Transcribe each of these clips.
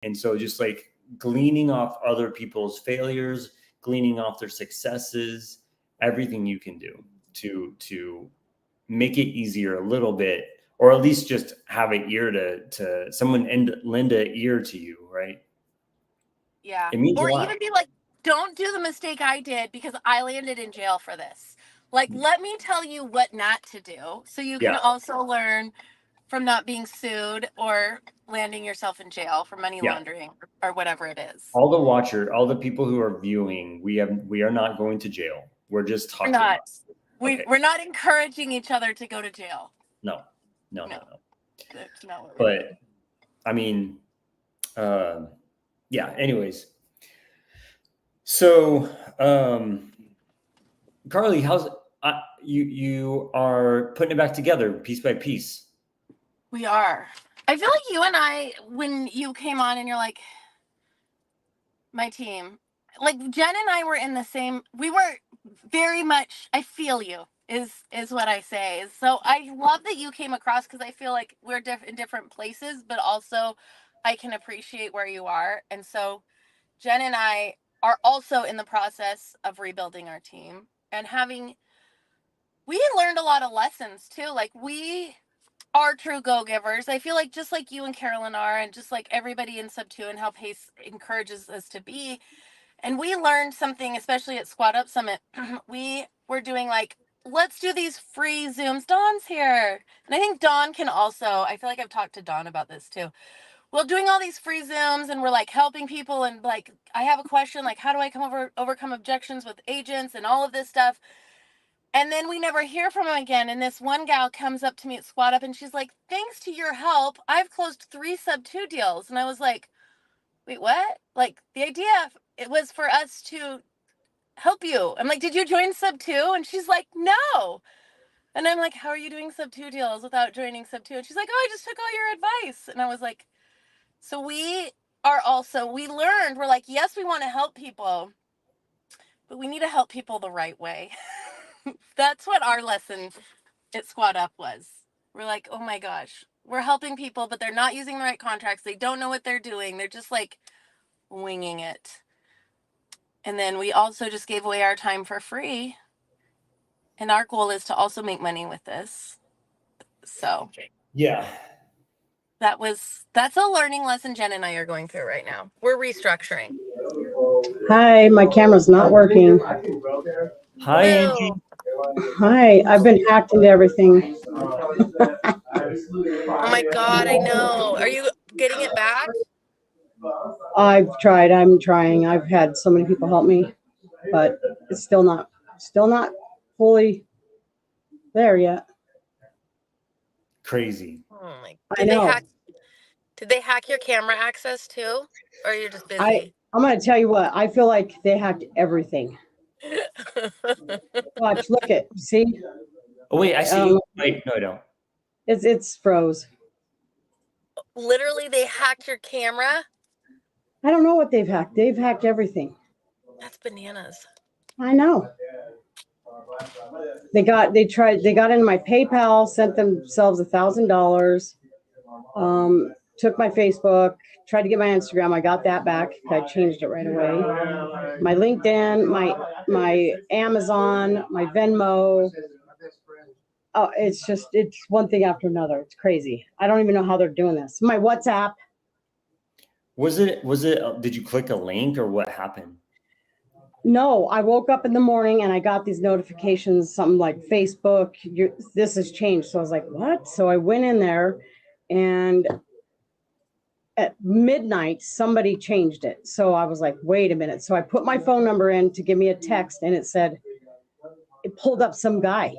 And so just like gleaning off other people's failures, gleaning off their successes, everything you can do to make it easier a little bit, or at least just have an ear to someone and lend an ear to you, right? Yeah. It means Or a lot. even be like, don't do the mistake I did because I landed in jail for this. Like, let me tell you what not to do so you can also learn from not being sued or landing yourself in jail for money laundering or whatever it is. All the people who are viewing, we are not going to jail. We're just talking. We're not encouraging each other to go to jail. No. That's not what we're doing. I mean, anyways. So, Carly, how's you are putting it back together piece by piece? We are. I feel like you and I, when you came on and you're like, my team, like Jen and I were in the same, we were very much, I feel you is what I say. So I love that you came across because I feel like we're in different places, but also I can appreciate where you are. And so Jen and I are also in the process of rebuilding our team and we learned a lot of lessons too. Like we are true go-givers. I feel like just like you and Carolyn are, and just like everybody in Sub 2 and how Pace encourages us to be. And we learned something, especially at Squad Up Summit. We were doing like, let's do these free Zooms. Dawn's here. And I think Dawn can also, I feel like I've talked to Dawn about this too. Well, doing all these free Zooms and we're like helping people and like, I have a question, like how do I overcome objections with agents and all of this stuff. And then we never hear from him again. And this one gal comes up to me at Squad Up and she's like, thanks to your help, I've closed 3 Sub 2 deals. And I was like, wait, what? Like the idea, it was for us to help you. I'm like, did you join Sub 2? And she's like, no. And I'm like, how are you doing Sub 2 deals without joining Sub 2? And she's like, oh, I just took all your advice. And I was like, so we learned, we're like, yes, we want to help people, but we need to help people the right way. That's what our lesson at Squad Up was. We're like, oh my gosh, we're helping people, but they're not using the right contracts. They don't know what they're doing. They're just like winging it. And then we also just gave away our time for free. And our goal is to also make money with this. So yeah, that's a learning lesson Jen and I are going through right now. We're restructuring. Hi, my camera's not working. Hi, Angie. Hi, I've been hacked into everything. Oh my God, I know. Are you getting it back? I've tried. I'm trying. I've had so many people help me, but it's still not fully there yet. Crazy. Oh my! I know. Did they hack your camera access too, or you're just busy? I'm going to tell you what. I feel like they hacked everything. Watch, look at, see? Oh wait, I see you. Wait, no, I don't. It's froze. Literally, they hacked your camera? I don't know what they've hacked. They've hacked everything. That's bananas. I know. They got into my PayPal, sent themselves $1,000, took my Facebook, tried to get my Instagram. I got that back. I changed it right away. My LinkedIn, my Amazon, my Venmo. Oh, it's one thing after another. It's crazy. I don't even know how they're doing this. My WhatsApp. Was it, did you click a link or what happened? No, I woke up in the morning and I got these notifications, something like Facebook, this has changed. So I was like, what? So I went in there and at midnight, somebody changed it. So I was like, wait a minute. So I put my phone number in to give me a text and it pulled up some guy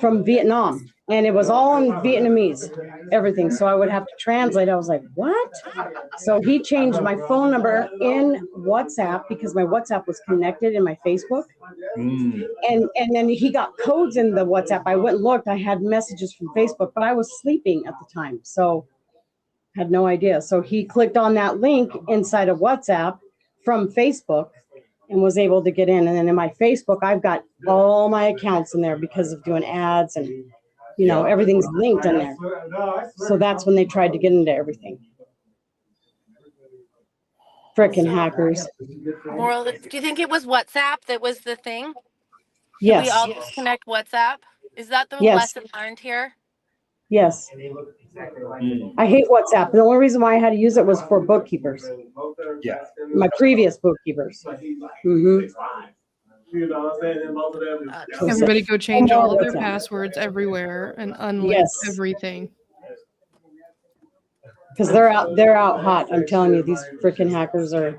from Vietnam. And it was all in Vietnamese, everything. So I would have to translate. I was like, what? So he changed my phone number in WhatsApp because my WhatsApp was connected in my Facebook. And then he got codes in the WhatsApp. I went and looked. I had messages from Facebook, but I was sleeping at the time. So I had no idea. So he clicked on that link inside of WhatsApp from Facebook and was able to get in. And then in my Facebook, I've got all my accounts in there because of doing ads and everything's linked in there. So that's when they tried to get into everything. Frickin' hackers. Moral, do you think it was WhatsApp that was the thing? Did Yes. we all disconnect WhatsApp? Is that the Yes. lesson learned here? Yes. I hate WhatsApp. The only reason why I had to use it was for bookkeepers. Yeah. My previous bookkeepers. Mm-hmm. Everybody go change more all of their WhatsApp. passwords everywhere and unlink Yes. everything. Because they're out hot. I'm telling you, these freaking hackers are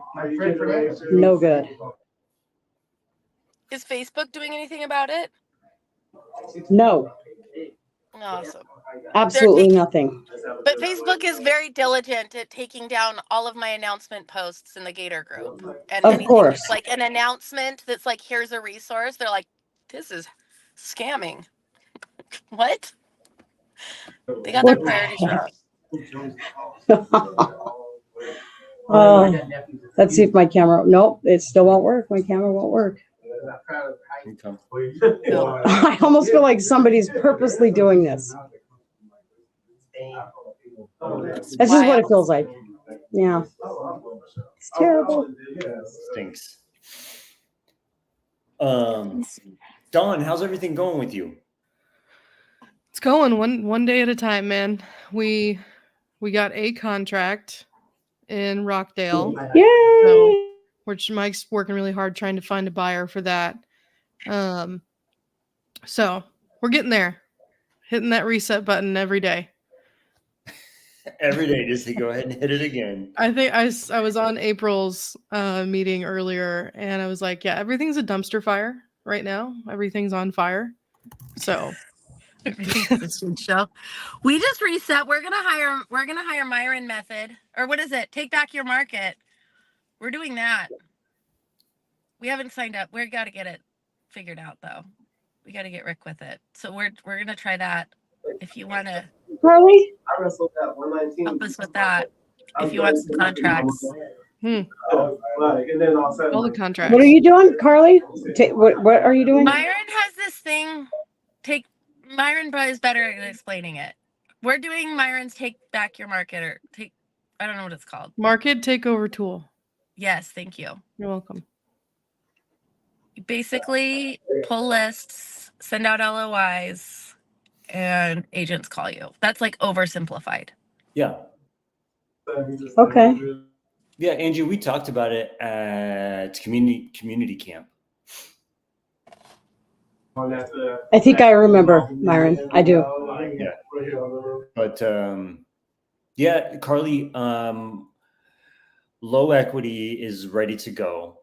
no good. Is Facebook doing anything about it? No, Awesome. absolutely nothing. But Facebook is very diligent at taking down all of my announcement posts in the Gator group. And Of anything course. that's like an announcement that's like, here's a resource. They're like, this is scamming. What? They got their priorities wrong. Oh, let's see if my camera. Nope, it still won't work. My camera won't work. Okay. I almost feel like somebody's purposely doing this. That's just what it feels like. Yeah. It's terrible. Stinks. Dawn, how's everything going with you? It's going one day at a time, man. We got a contract in Rockdale. Yay! Which Mike's working really hard trying to find a buyer for that. So we're getting there, hitting that reset button every day. Every day, just to go ahead and hit it again. I think I was on April's meeting earlier, and I was like, yeah, everything's a dumpster fire right now. Everything's on fire. So show. We just reset. We're gonna hire Myron method, or what is it? Take back your market. We're doing that. We haven't signed up. We got to get it figured out though. We got to get Rick with it. So we're gonna try that. If you want to, Carly, help us with that. If you want some contracts. all the contracts. what are you doing, Carly? What are you doing? Myron has this thing. Myron is better at explaining it. We're doing Myron's take back your market or I don't know what it's called. Market takeover tool. Yes, thank you. You're welcome. You basically pull lists, send out LOIs, and agents call you. That's like oversimplified. Yeah. Okay. Yeah, Angie, we talked about it at community camp. I think I remember, Myron. I do. Yeah. But yeah, Carly, low equity is ready to go.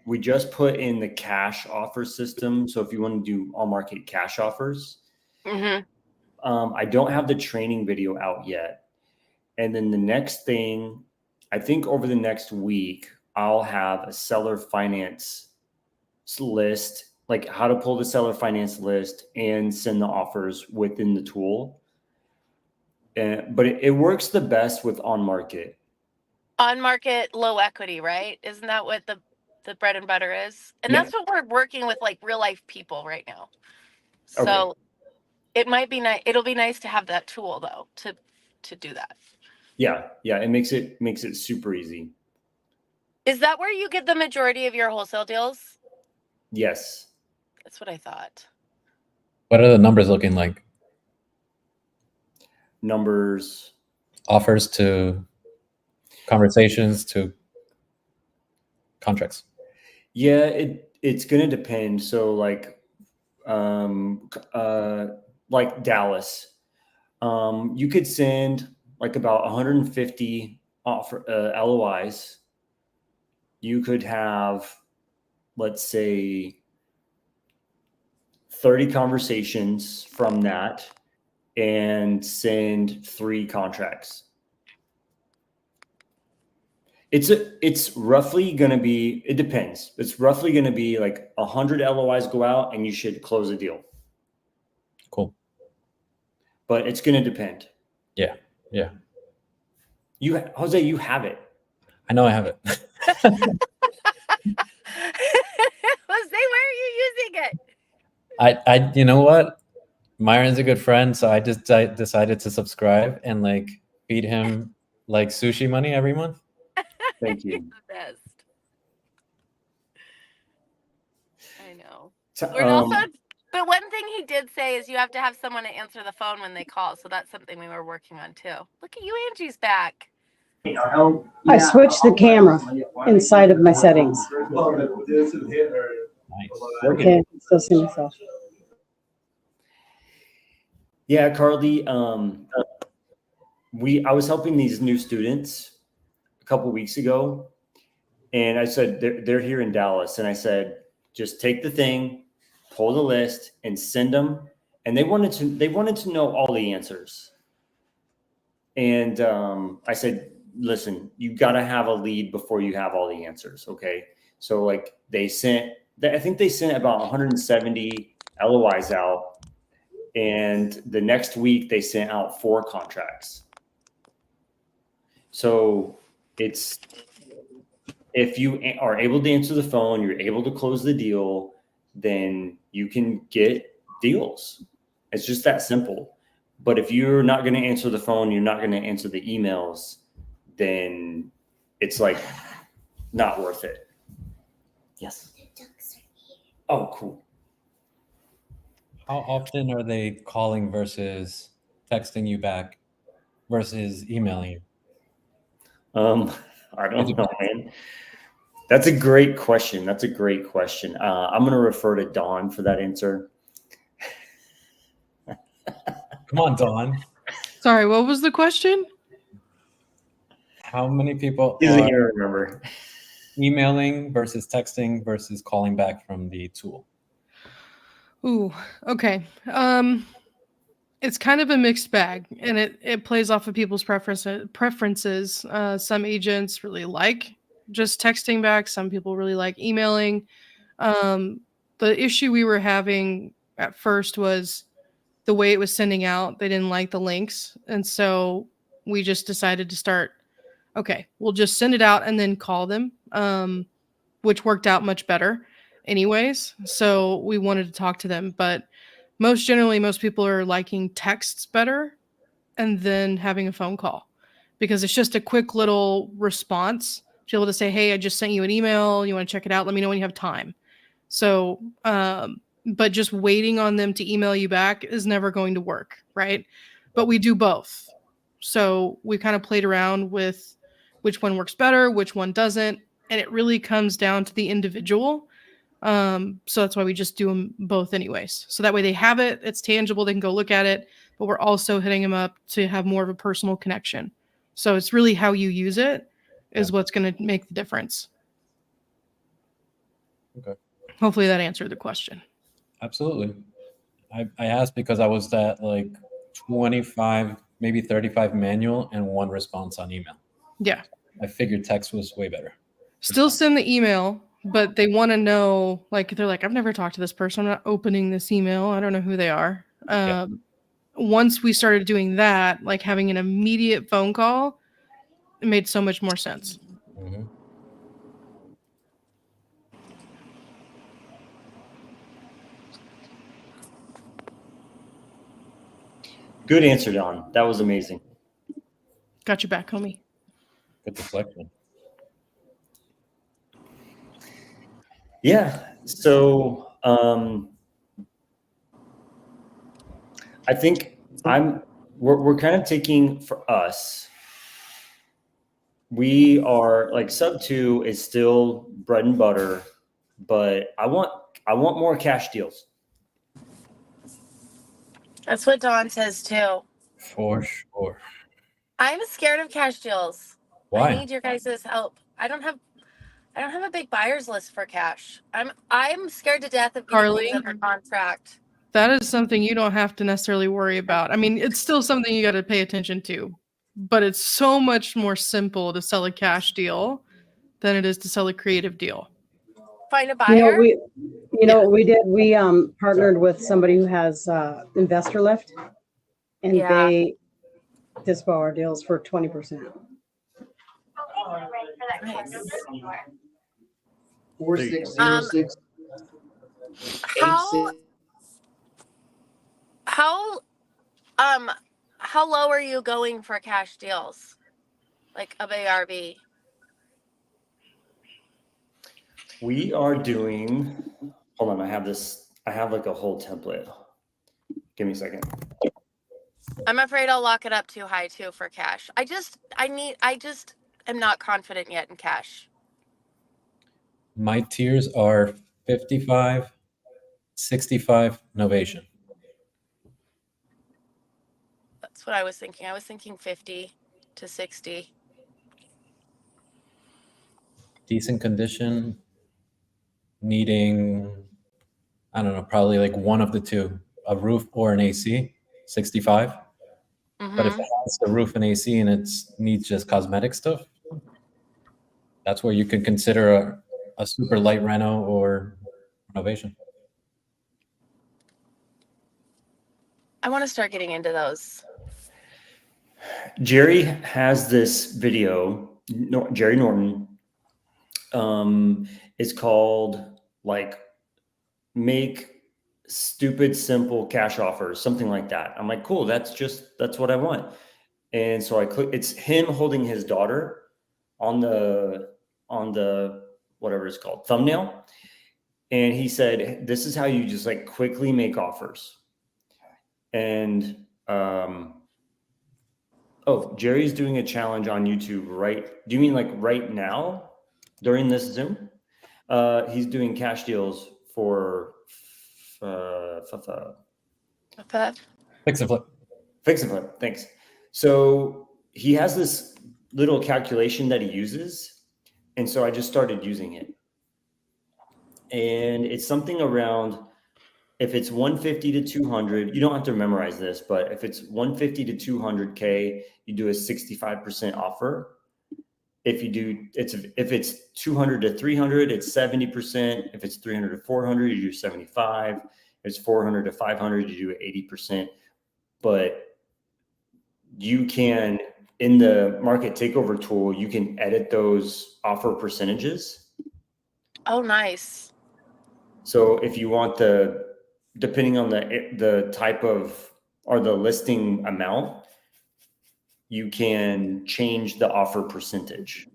We just put in the cash offer system. So if you want to do all market cash offers, I don't have the training video out yet. And then the next thing, I think over the next week, I'll have a seller finance list, like how to pull the seller finance list and send the offers within the tool. But it works the best with on market. On market, low equity, right? Isn't that what the bread and butter is? And that's what we're working with, like real life people right now. So it might be nice. It'll be nice to have that tool though, to do that. Yeah. It makes it super easy. Is that where you get the majority of your wholesale deals? Yes. That's what I thought. What are the numbers looking like? Numbers. Offers to conversations to contracts. Yeah, it's gonna depend. So like Dallas, you could send like about 150 offer LOIs. You could have, let's say, 30 conversations from that and send 3 contracts. It's roughly going to be, it depends. It's roughly going to be like 100 LOIs go out and you should close a deal. Cool. But it's going to depend. Yeah. Jose, you have it. I know I have it. Jose, where are you using it? I you know what? Myron's a good friend, so I just decided to subscribe and like feed him like sushi money every month? Thank You're you. the best. I know. So, But also, but one thing he did say is you have to have someone to answer the phone when they call. So that's something we were working on too. Look at you, Angie's back. I switched the camera inside of my settings. Nice. Okay, I can still see myself. yeah, Carly, I was helping these new students a couple weeks ago, and I said they're here in Dallas, and I said just take the thing, pull the list, and send them. And they wanted to know all the answers. And I said, listen, you got to have a lead before you have all the answers. Okay. So like I think they sent about 170 LOIs out. And the next week they sent out 4 contracts. So if you are able to answer the phone, you're able to close the deal, then you can get deals. It's just that simple. But if you're not going to answer the phone, you're not going to answer the emails, then it's like not worth it. Yes. Oh, cool. How often are they calling versus texting you back versus emailing you? I don't know, man. That's a great question. I'm going to refer to Dawn for that answer. Come on, Dawn. Sorry, what was the question? How many people Isn't are here, remember? emailing versus texting versus calling back from the tool? Ooh, okay. It's kind of a mixed bag, and it plays off of people's preferences. Some agents really like just texting back. Some people really like emailing. The issue we were having at first was the way it was sending out. They didn't like the links, and so we just decided to start. Okay, we'll just send it out and then call them, which worked out much better, anyways. So we wanted to talk to them, but most people are liking texts better and then having a phone call because it's just a quick little response to be able to say, hey, I just sent you an email. You want to check it out? Let me know when you have time. So, but just waiting on them to email you back is never going to work, right? But we do both. So we kind of played around with which one works better, which one doesn't. And it really comes down to the individual. So that's why we just do them both anyways. So that way they have it, it's tangible, they can go look at it, but we're also hitting them up to have more of a personal connection. So it's really how you use it is what's going to make the difference. Okay. Hopefully that answered the question. Absolutely. I asked because I was at like 25, maybe 35 manual and 1 response on email. Yeah. I figured text was way better. Still send the email, but they want to know, like, they're like, I've never talked to this person. I'm not opening this email. I don't know who they are. Once we started doing that, like having an immediate phone call, it made so much more sense. Mm-hmm. Good answer, Don. That was amazing. Got your back, homie. Good deflection. Yeah. So I think we're kind of taking for us. We are like sub 2 is still bread and butter, but I want more cash deals. That's what Dawn says too. For sure. I'm scared of cash deals. Why? I need your guys' help. I don't have a big buyer's list for cash. I'm scared to death of getting Carly? things under contract. That is something you don't have to necessarily worry about. I mean, it's still something you got to pay attention to, but it's so much more simple to sell a cash deal than it is to sell a creative deal. Find a buyer. What we did? We partnered with somebody who has investor lift, and they dispo our deals for 20%. Nice. 4606. How low are you going for cash deals? like a big RV? We are doing, hold on, I have like a whole template. Give me a second. I'm afraid I'll lock it up too high too for cash. I just am not confident yet in cash. My tiers are 55, 65, Novation. That's what I was thinking. I was thinking 50 to 60. Decent condition, needing, I don't know, probably like one of the two, a roof or an AC, 65. But if it has the roof and AC and it needs just cosmetic stuff, that's where you could consider a super light reno or renovation. I want to start getting into those. Jerry has this video, Jerry Norton. It's called like make stupid simple cash offers, something like that. I'm like, cool, that's what I want. And so I click, it's him holding his daughter on the whatever it's called, thumbnail. And he said, this is how you just like quickly make offers. And oh, Jerry's doing a challenge on YouTube, right? Do you mean like right now during this Zoom? He's doing cash deals for Fix and flip. Fix and flip. Thanks. So he has this little calculation that he uses. And so I just started using it. And it's something around, if it's 150 to 200, you don't have to memorize this, but if it's 150 to 200K, you do a 65% offer. If it's 200 to 300, it's 70%. If it's 300 to 400, you do 75. If it's 400 to 500, you do 80%. But you can, in the market takeover tool, you can edit those offer percentages. Oh, nice. So if you want depending on the type of, or the listing amount, you can change the offer percentage.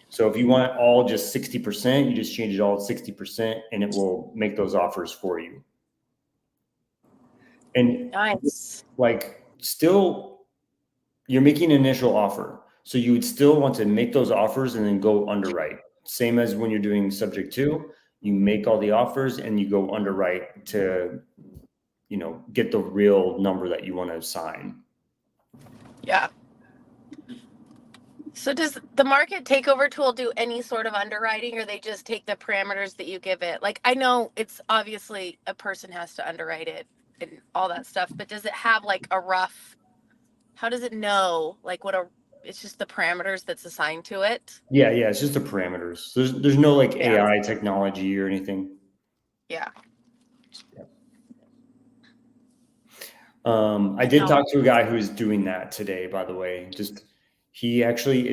So if you want it all just 60%, you just change it all 60% and it will make those offers for you. And Nice. like still, you're making an initial offer. So you would still want to make those offers and then go underwrite. Same as when you're doing subject to, you make all the offers and you go underwrite to, get the real number that you want to assign. Yeah. So does the market takeover tool do any sort of underwriting, or they just take the parameters that you give it? Like, I know it's obviously a person has to underwrite it and all that stuff, but does it have like a rough, how does it know like it's just the parameters that's assigned to it? Yeah. It's just the parameters. There's no like Yeah. AI technology or anything. Yeah. I did talk to a guy who's doing that today, by the way. He actually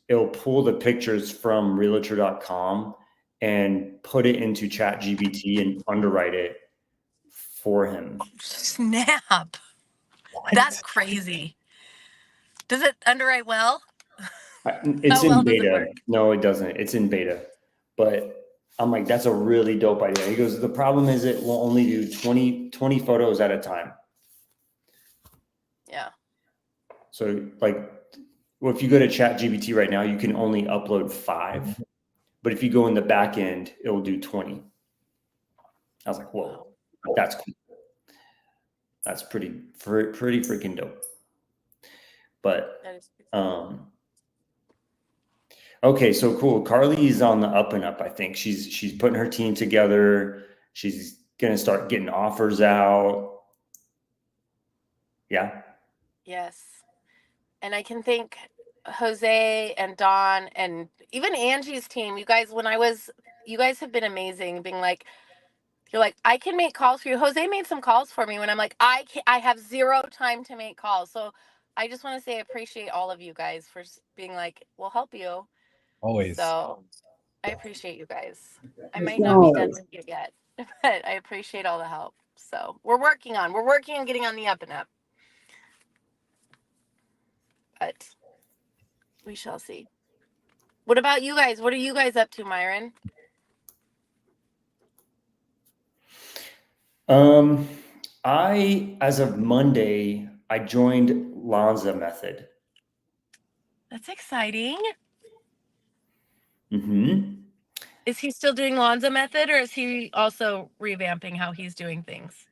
it'll pull the pictures from realtor.com and put it into ChatGPT and underwrite it for him. Snap. That's crazy. Does it underwrite well? It's How well in does it beta. work? No, it doesn't. It's in beta. But I'm like, that's a really dope idea. He goes, the problem is it will only do 20 photos at a time. Yeah. So like, well, if you go to ChatGPT right now, you can only upload 5. But if you go in the back end, it will do 20. I was like, whoa, that's cool. That's pretty freaking dope. But okay, so cool. Carly's on the up and up. I think she's putting her team together. She's gonna start getting offers out. Yeah. Yes. And I can thank Jose and Don and even Angie's team. You guys have been amazing, being like, you're like, I can make calls for you. Jose made some calls for me when I'm like, I have zero time to make calls. So I just want to say I appreciate all of you guys for being like, we'll help you. Always. So I appreciate you guys. I might not be done with you yet, but I appreciate all the help. So we're working on getting on the up and up. But We shall see. What about you guys? What are you guys up to, Myron? As of Monday, I joined Lanza Method. That's exciting. Mm-hmm. Is he still doing Lanza Method, or is he also revamping how he's doing things?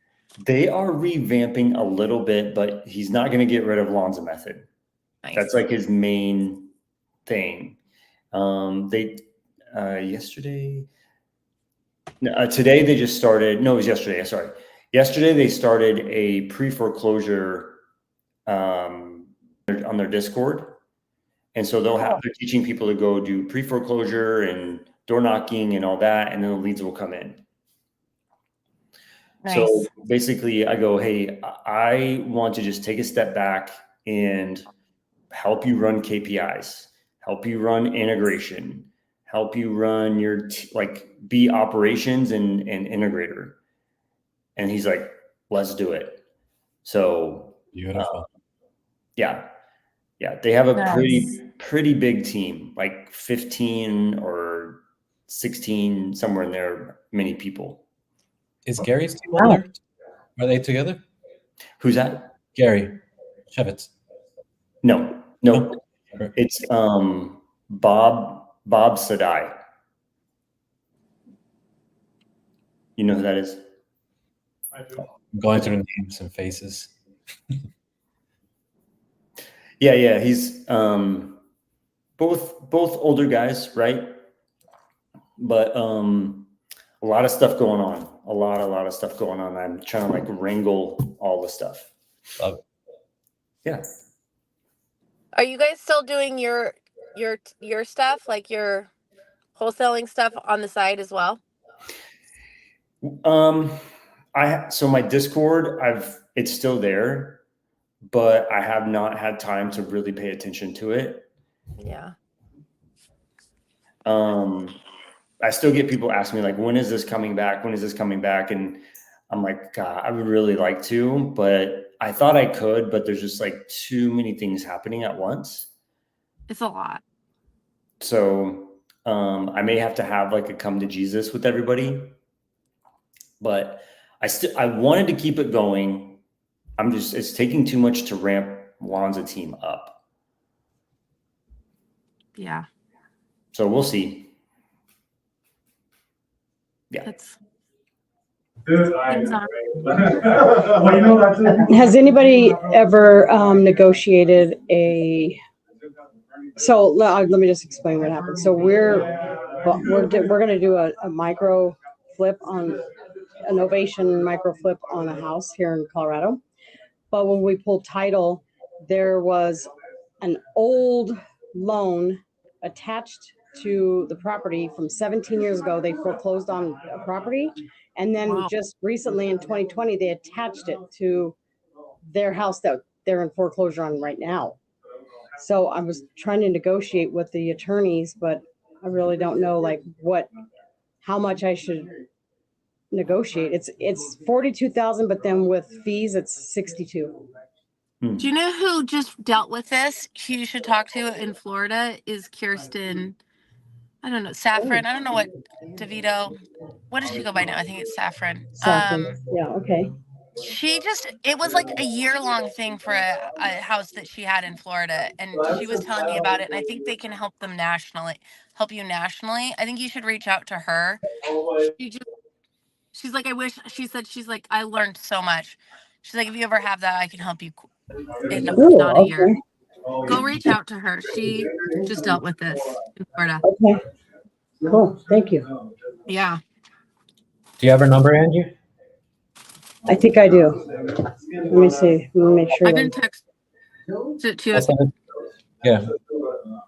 They are revamping a little bit, but he's not going to get rid of Lanza Method. Nice. That's like his main thing. Today they just started. No, it was yesterday. Sorry. Yesterday they started a pre-foreclosure on their Discord. And so they're teaching people to go do pre-foreclosure and door knocking and all that, and then the leads will come in. Nice. So basically I go, hey, I want to just take a step back and help you run KPIs, help you run integration, help you run your be operations and integrator. And he's like, let's do it. So Beautiful. Yeah, they have a Nice. pretty big team, like 15 or 16, somewhere in there, many people. Is Gary's team on there? Are they together? Who's that? Gary Shevitz. No. It's Bob Sadai. You know who that is? I'm going through names and faces. Yeah. He's both older guys, right? But a lot of stuff going on. A lot of stuff going on. I'm trying to like wrangle all the stuff. Love it. Yeah. Are you guys still doing your stuff, like your wholesaling stuff on the side as well? So my Discord, it's still there, but I have not had time to really pay attention to it. Yeah. I still get people asking me like, when is this coming back? When is this coming back? And I'm like, God, I would really like to, but I thought I could, but there's just like too many things happening at once. It's a lot. So I may have to have like a come to Jesus with everybody, but I wanted to keep it going. It's taking too much to ramp Lanza team up. Yeah. So we'll see. Yeah. Has anybody ever negotiated so let me just explain what happened. So we're going to do a micro flip on an ovation micro flip on a house here in Colorado. But when we pulled title, there was an old loan attached to the property from 17 years ago. They foreclosed on a property. And then just recently in 2020, they attached it to their house that they're in foreclosure on right now. So I was trying to negotiate with the attorneys, but I really don't know like how much I should negotiate. It's 42,000, but then with fees, it's 62. Do you know who just dealt with this? Who you should talk to in Florida is Kirsten. I don't know, Saffron. I don't know what DeVito. What does she go by now? I think it's Saffron. Yeah, okay. It was like a year-long thing for a house that she had in Florida, and she was telling me about it, and I think they can help you nationally. I think you should reach out to her. She's like, she's like, I learned so much. She's like, if you ever have that, I can help you in not a year. Go reach out to her. She just dealt with this in Florida. Okay. Cool. Thank you. Yeah. Do you have her number, Angie? I think I do. Let me see. Let me make sure. I can text it to you. Yeah.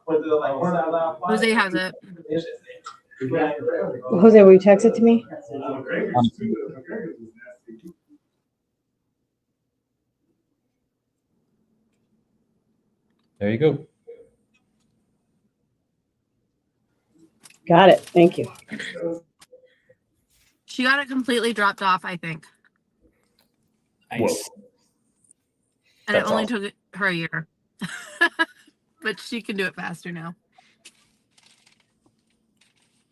Jose has it. Jose, will you text it to me? There you go. Got it. Thank you. She got it completely dropped off, I think. Nice. And it only took her a year. but she can do it faster now.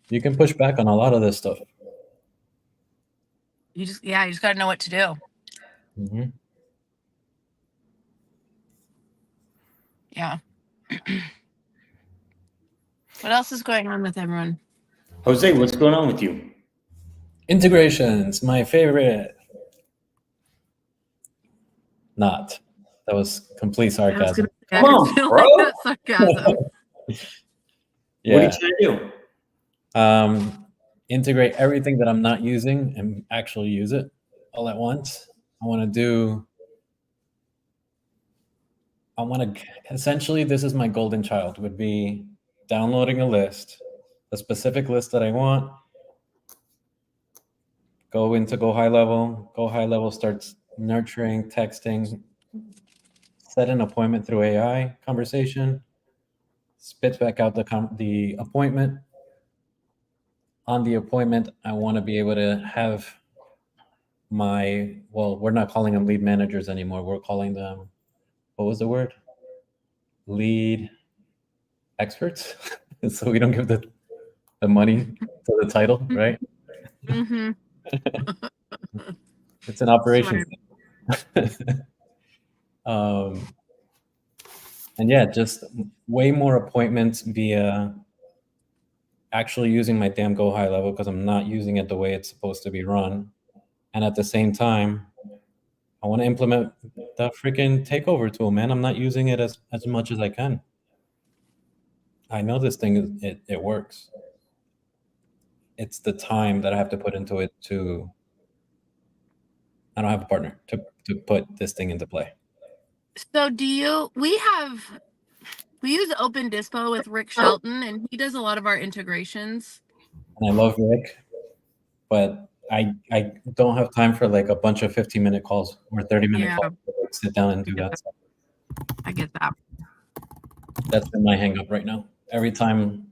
You can push back on a lot of this stuff. You just got to know what to do. Mm-hmm. Yeah. What else is going on with everyone? Jose, what's going on with you? Integrations, my favorite. Not. That was complete sarcasm. Come on, feel bro. like that's sarcasm. Yeah. What are you trying to do? Integrate everything that I'm not using and actually use it all at once. Essentially, this is my golden child, would be downloading a list, a specific list that I want, go into Go High Level starts nurturing, texting, set an appointment through AI conversation, spits back out the appointment. On the appointment, I want to be able to have we're not calling them lead managers anymore. We're calling them, what was the word? Lead experts. So we don't give the money to the title, right? Mm-hmm. It's an operations thing. And yeah, just way more appointments via actually using my damn Go High Level, because I'm not using it the way it's supposed to be run. And at the same time, I want to implement the freaking takeover tool, man. I'm not using it as much as I can. I know this thing, it works. It's the time that I have to put into it I don't have a partner to put this thing into play. So we use Open Dispo with Rick Shelton, and he does a lot of our integrations. And I love Rick, but I don't have time for like a bunch of 15-minute calls or 30-minute calls to like sit down and do that stuff. I get that. That's been my hang up right now. Every time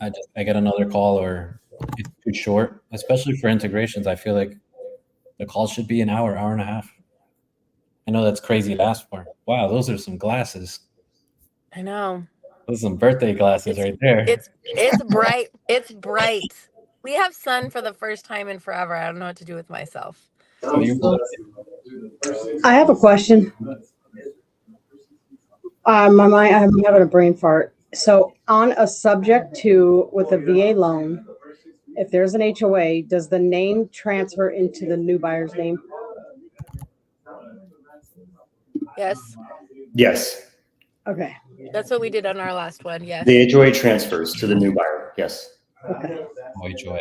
I get another call or it's too short, especially for integrations, I feel like the call should be an hour and a half. I know that's crazy to ask for. Wow, those are some glasses. I know. Those are some birthday glasses right there. It's bright. It's bright. We have sun for the first time in forever. I don't know what to do with myself. I have a question. I'm having a brain fart. So on a subject with a VA loan, if there's an HOA, does the name transfer into the new buyer's name? Yes. Yes. Okay. That's what we did on our last one. Yes. The HOA transfers to the new buyer. Yes. Okay. HOA.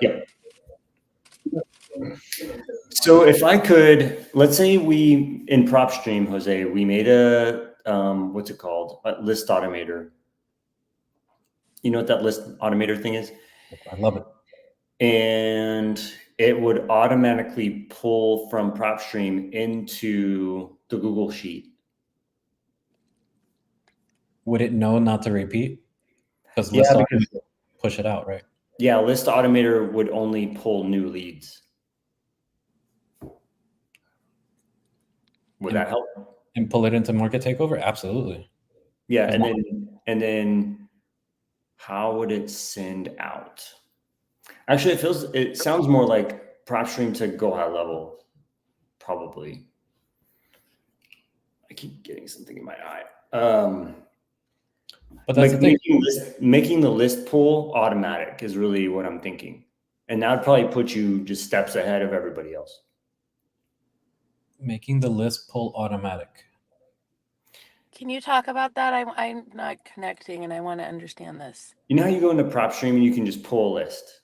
Yep. So if I could, let's say in PropStream, Jose, we made a, what's it called? A list automator. You know what that list automator thing is? I love it. And it would automatically pull from PropStream into the Google Sheet. Would it know not to repeat? Because push it out, right? Yeah, list automator would only pull new leads. Would that help? And pull it into market takeover? Absolutely. Yeah, and then how would it send out? Actually, it sounds more like PropStream to Go High Level, probably. I keep getting something in my eye. But that's like making the list pull automatic is really what I'm thinking. And that would probably put you just steps ahead of everybody else. Making the list pull automatic. Can you talk about that? I'm not connecting and I want to understand this. You know how you go into PropStream and you can just pull a list?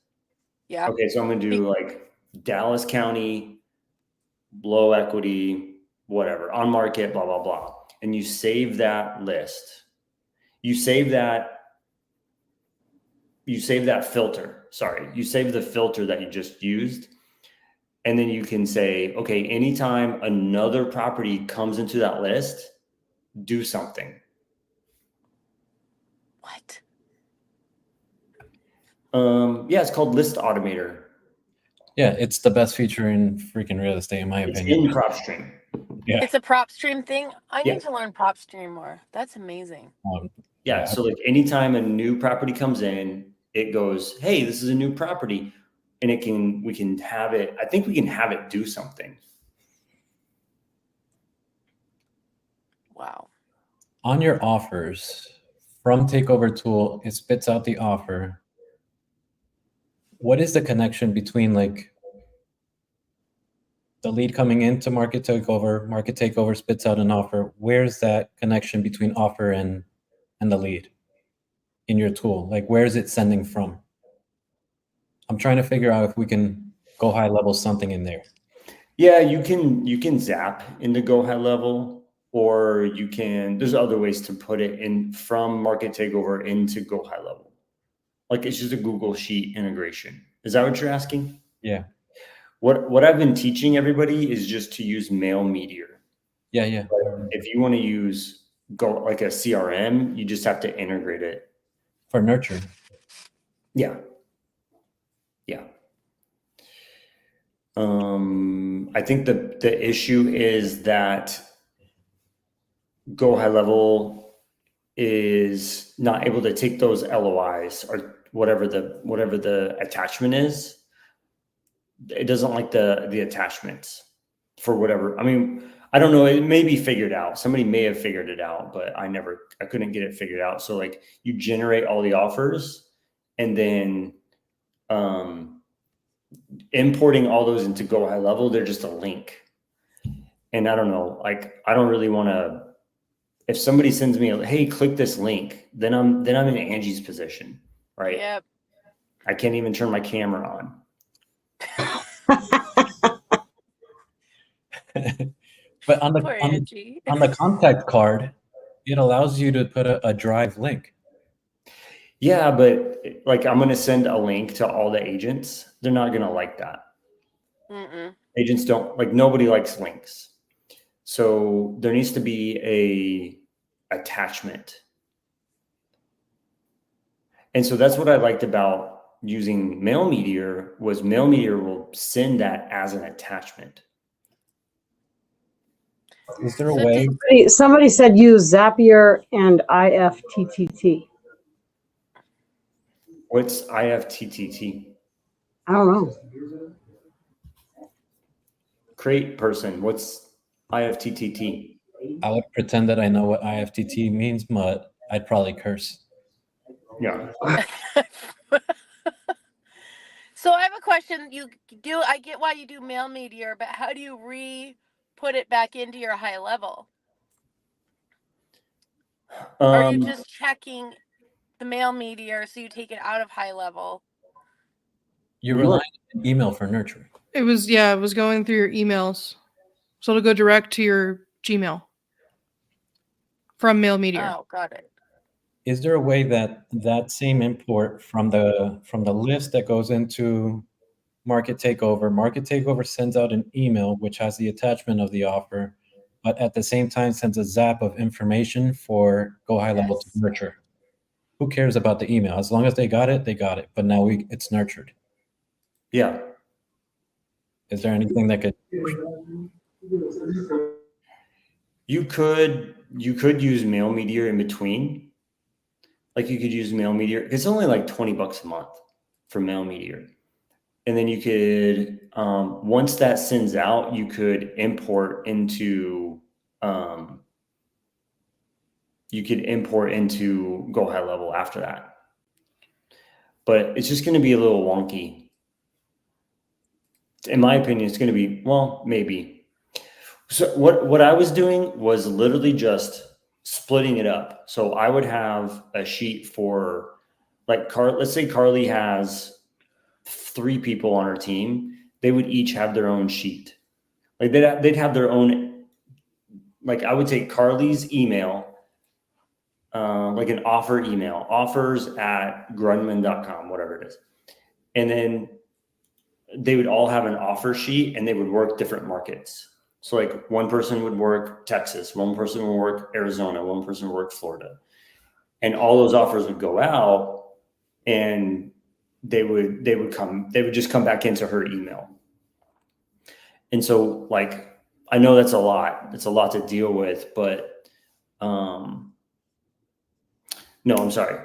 Yeah. Okay, so I'm going to do like Dallas County, low equity, whatever, on market, blah, blah, blah. And you save that list. You save that filter. Sorry, you save the filter that you just used. And then you can say, okay, anytime another property comes into that list, do something. What? Yeah, it's called List Automator. Yeah, it's the best feature in freaking real estate, in my opinion. It's in PropStream. Yeah. It's a prop stream thing. I Yeah. need to learn prop stream more. That's amazing. Yeah. So like anytime a new property comes in, it goes, hey, this is a new property. And we can have it, I think we can have it do something. Wow. On your offers from Takeover Tool, it spits out the offer. What is the connection between like the lead coming into Market Takeover spits out an offer? Where's that connection between offer and the lead in your tool? Like, where is it sending from? I'm trying to figure out if we can go high level something in there. Yeah, you can zap into go high level, or there's other ways to put it in from Market Takeover into go high level. Like it's just a Google Sheet integration. Is that what you're asking? Yeah. What I've been teaching everybody is just to use Mail Meteor. Yeah, yeah. If you want to use like a CRM, you just have to integrate it. For nurture. Yeah. Yeah. I think the issue is that go high level is not able to take those LOIs or whatever the attachment is. It doesn't like the attachments for whatever. I mean, I don't know. It may be figured out. Somebody may have figured it out, but I couldn't get it figured out. So like you generate all the offers and then importing all those into go high level, they're just a link. And I don't know, like, I don't really want to, if somebody sends me hey, click this link, then I'm in Angie's position, right? Yep. I can't even turn my camera on. But on Poor the Angie. on the contact card, it allows you to put a drive link. Yeah, but like I'm going to send a link to all the agents. They're not going to like that. Mm-mm. Agents don't like, nobody likes links. So there needs to be a attachment. And so that's what I liked about using Mail Meteor was Mail Meteor will send that as an attachment. Is there a way? Somebody said use Zapier and IFTTT. What's IFTTT? I don't know. Create person. What's IFTTT? I would pretend that I know what IFTT means, but I'd probably curse. Yeah. So I have a question. I get why you do Mail Meteor, but how do you put it back into your high level? Are you just checking the Mail Meteor so you take it out of high level? You're relying on email for nurture. It was going through your emails. So it'll go direct to your Gmail from Mail Meteor. Oh, got it. Is there a way that same import from the list that goes into Market Takeover sends out an email which has the attachment of the offer, but at the same time sends a zap of information for go high level to nurture? Who cares about the email? As long as they got it, they got it. But now it's nurtured. Yeah. Is there anything that could? You could use Mail Meteor in between. Like you could use Mail Meteor. It's only like $20 a month for Mail Meteor. And then you could, once that sends out, you could import into go high level after that. But it's just going to be a little wonky. In my opinion, it's going to be, well, maybe. So what I was doing was literally just splitting it up. So I would have a sheet for like let's say Carly has 3 people on her team. They would each have their own sheet. Like they'd have their own, like I would take Carly's email, like an offer email, offers@grunman.com, whatever it is. And then they would all have an offer sheet and they would work different markets. So like one person would work Texas, one person would work Arizona, one person would work Florida. And all those offers would go out and they would just come back into her email. And so like I know that's a lot. It's a lot to deal with, but no, I'm sorry.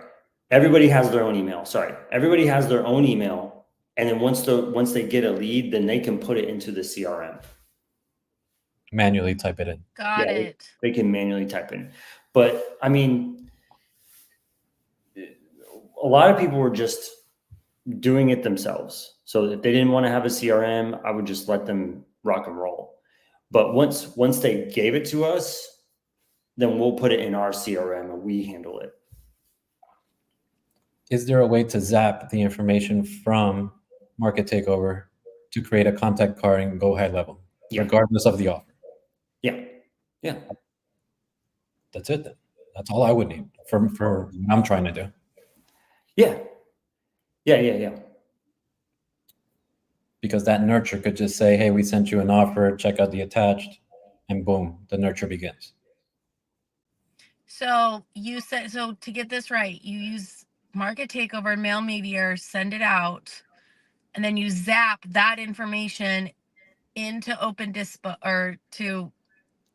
Everybody has their own email. Sorry. Everybody has their own email. And then once they get a lead, then they can put it into the CRM. Manually type it in. Got it. They can manually type in. But I mean, a lot of people were just doing it themselves. So if they didn't want to have a CRM, I would just let them rock and roll. But once they gave it to us, then we'll put it in our CRM and we handle it. Is there a way to zap the information from Market Takeover to create a contact card and go high level, regardless of the offer? Yeah. Yeah. That's it then. That's all I would need for what I'm trying to do. Yeah. Yeah. Because that nurture could just say, hey, we sent you an offer, check out the attached, and boom, the nurture begins. So you said, so to get this right, you use Market Takeover, Mail Meteor, send it out, and then you zap that information into Open Dispo or to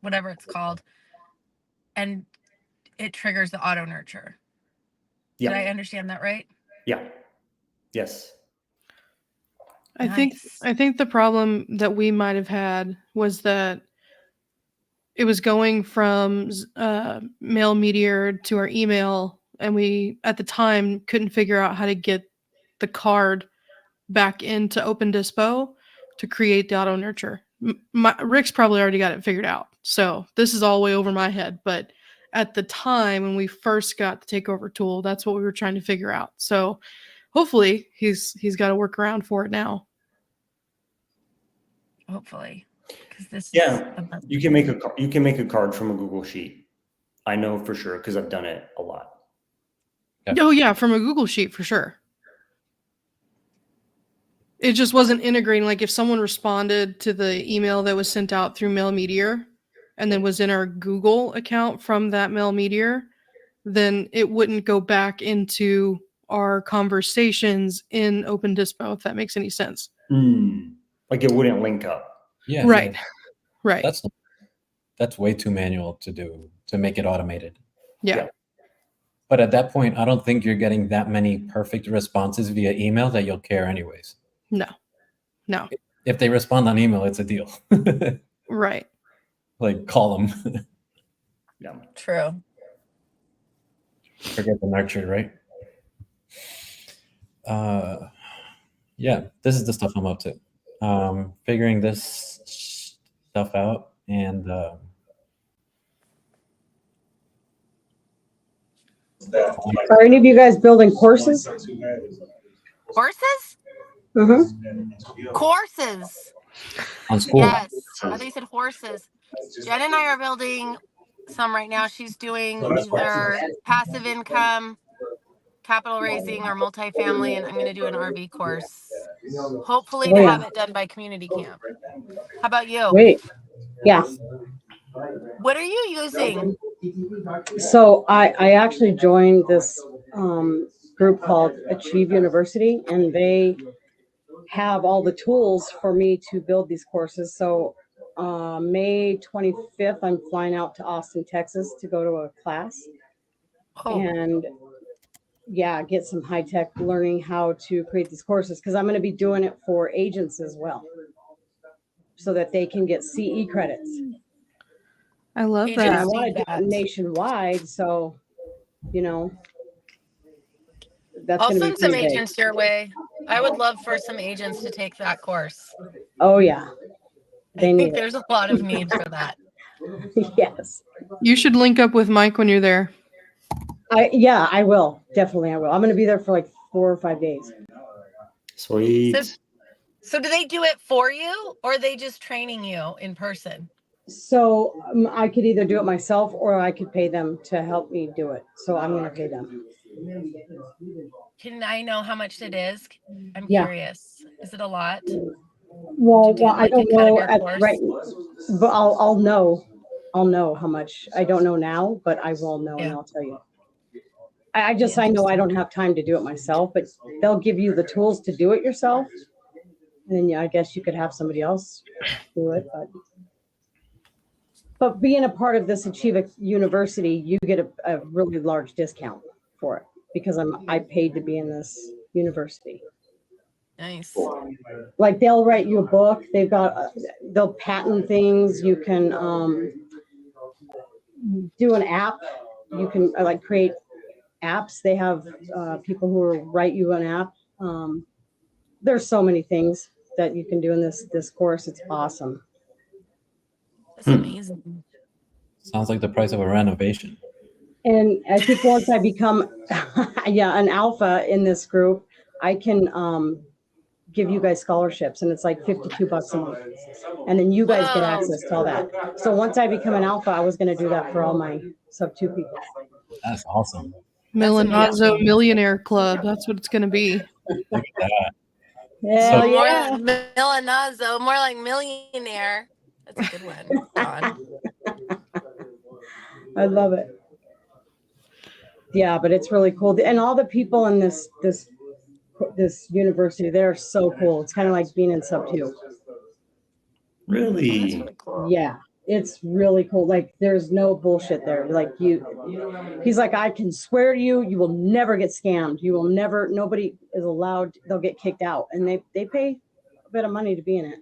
whatever it's called, and it triggers the auto nurture. Yeah. Did I understand that right? Yeah. Yes. I think the problem that we might have had was that it was going from Mail Meteor to our email, and we at the time couldn't figure out how to get the card back into Open Dispo to create the auto nurture. Rick's probably already got it figured out, so this is all way over my head. But at the time when we first got the Takeover tool, that's what we were trying to figure out. So hopefully he's got a workaround for it now. Hopefully, because this you can make a card from a Google Sheet. I know for sure because I've done it a lot. Yeah. Oh yeah, from a Google Sheet for sure. It just wasn't integrating. Like if someone responded to the email that was sent out through Mail Meteor and then was in our Google account from that Mail Meteor, then it wouldn't go back into our conversations in Open Dispo, if that makes any sense. Like it wouldn't link up. Yeah. Right. No, Right. That's way too manual to do, to make it automated. Yeah. But at that point, I don't think you're getting that many perfect responses via email that you'll care anyways. No. If they respond on email, it's a deal. Right. Like call them. Yeah. True. Forget the nurture, right? Yeah, this is the stuff I'm up to. Figuring this stuff out, and Are any of you guys building courses? Horses? Mm-hmm. Courses. on school. Yes. I thought you said horses. Jen and I are building some right now. She's doing either passive income, capital raising, or multifamily, and I'm going to do an RV course. Hopefully to have it done by community camp. How about you? Wait. Yeah. What are you using? So I actually joined this group called Achieve University, and they have all the tools for me to build these courses. So May 25th, I'm flying out to Austin, Texas to go to a class and get some high-tech learning how to create these courses, because I'm going to be doing it for agents as well so that they can get CE credits. I love And that. I want to do it nationwide, so that's I'll going to be send some pretty big. agents your way. I would love for some agents to take that course. Oh yeah, I think there's a lot of need for that. Yes. You should link up with Mike when you're there. I will. Definitely I will. I'm going to be there for like 4 or 5 days. Sweet. So do they do it for you, or are they just training you in person? So I could either do it myself or I could pay them to help me do it. So I'm going to pay them. Can I know how much it is? I'm Yeah. curious. Is it a lot? Well, I don't know course? right, but I'll know. I'll know how much. I don't know now, but I will know and I'll tell you. I know I don't have time to do it myself, but they'll give you the tools to do it yourself. And then I guess you could have somebody else do it. But But being a part of this Achieve University, you get a really large discount for it because I paid to be in this university. Nice. Like they'll write you a book. They'll patent things. You can do an app. You can like create apps. They have people who will write you an app. There's so many things that you can do in this course. It's awesome. That's amazing. Sounds like the price of a renovation. And I think once I become an alpha in this group, I can give you guys scholarships, and it's like $52 a month. And then you guys get access to all that. So once I become an alpha, I was going to do that for all my sub 2 people. That's awesome. Milanazo Millionaire Club. That's what it's going to be. Look at that. Hell So- More yeah. like Milanazo, more like millionaire. That's a good one. Don. I love it. Yeah, but it's really cool. And all the people in this university, they're so cool. It's kind of like being in sub 2. That's Really? really cool. Yeah, it's really cool. Like there's no bullshit there. Like he's like, I can swear to you, you will never get scammed. You will never, nobody is allowed, they'll get kicked out. And they pay a bit of money to be in it.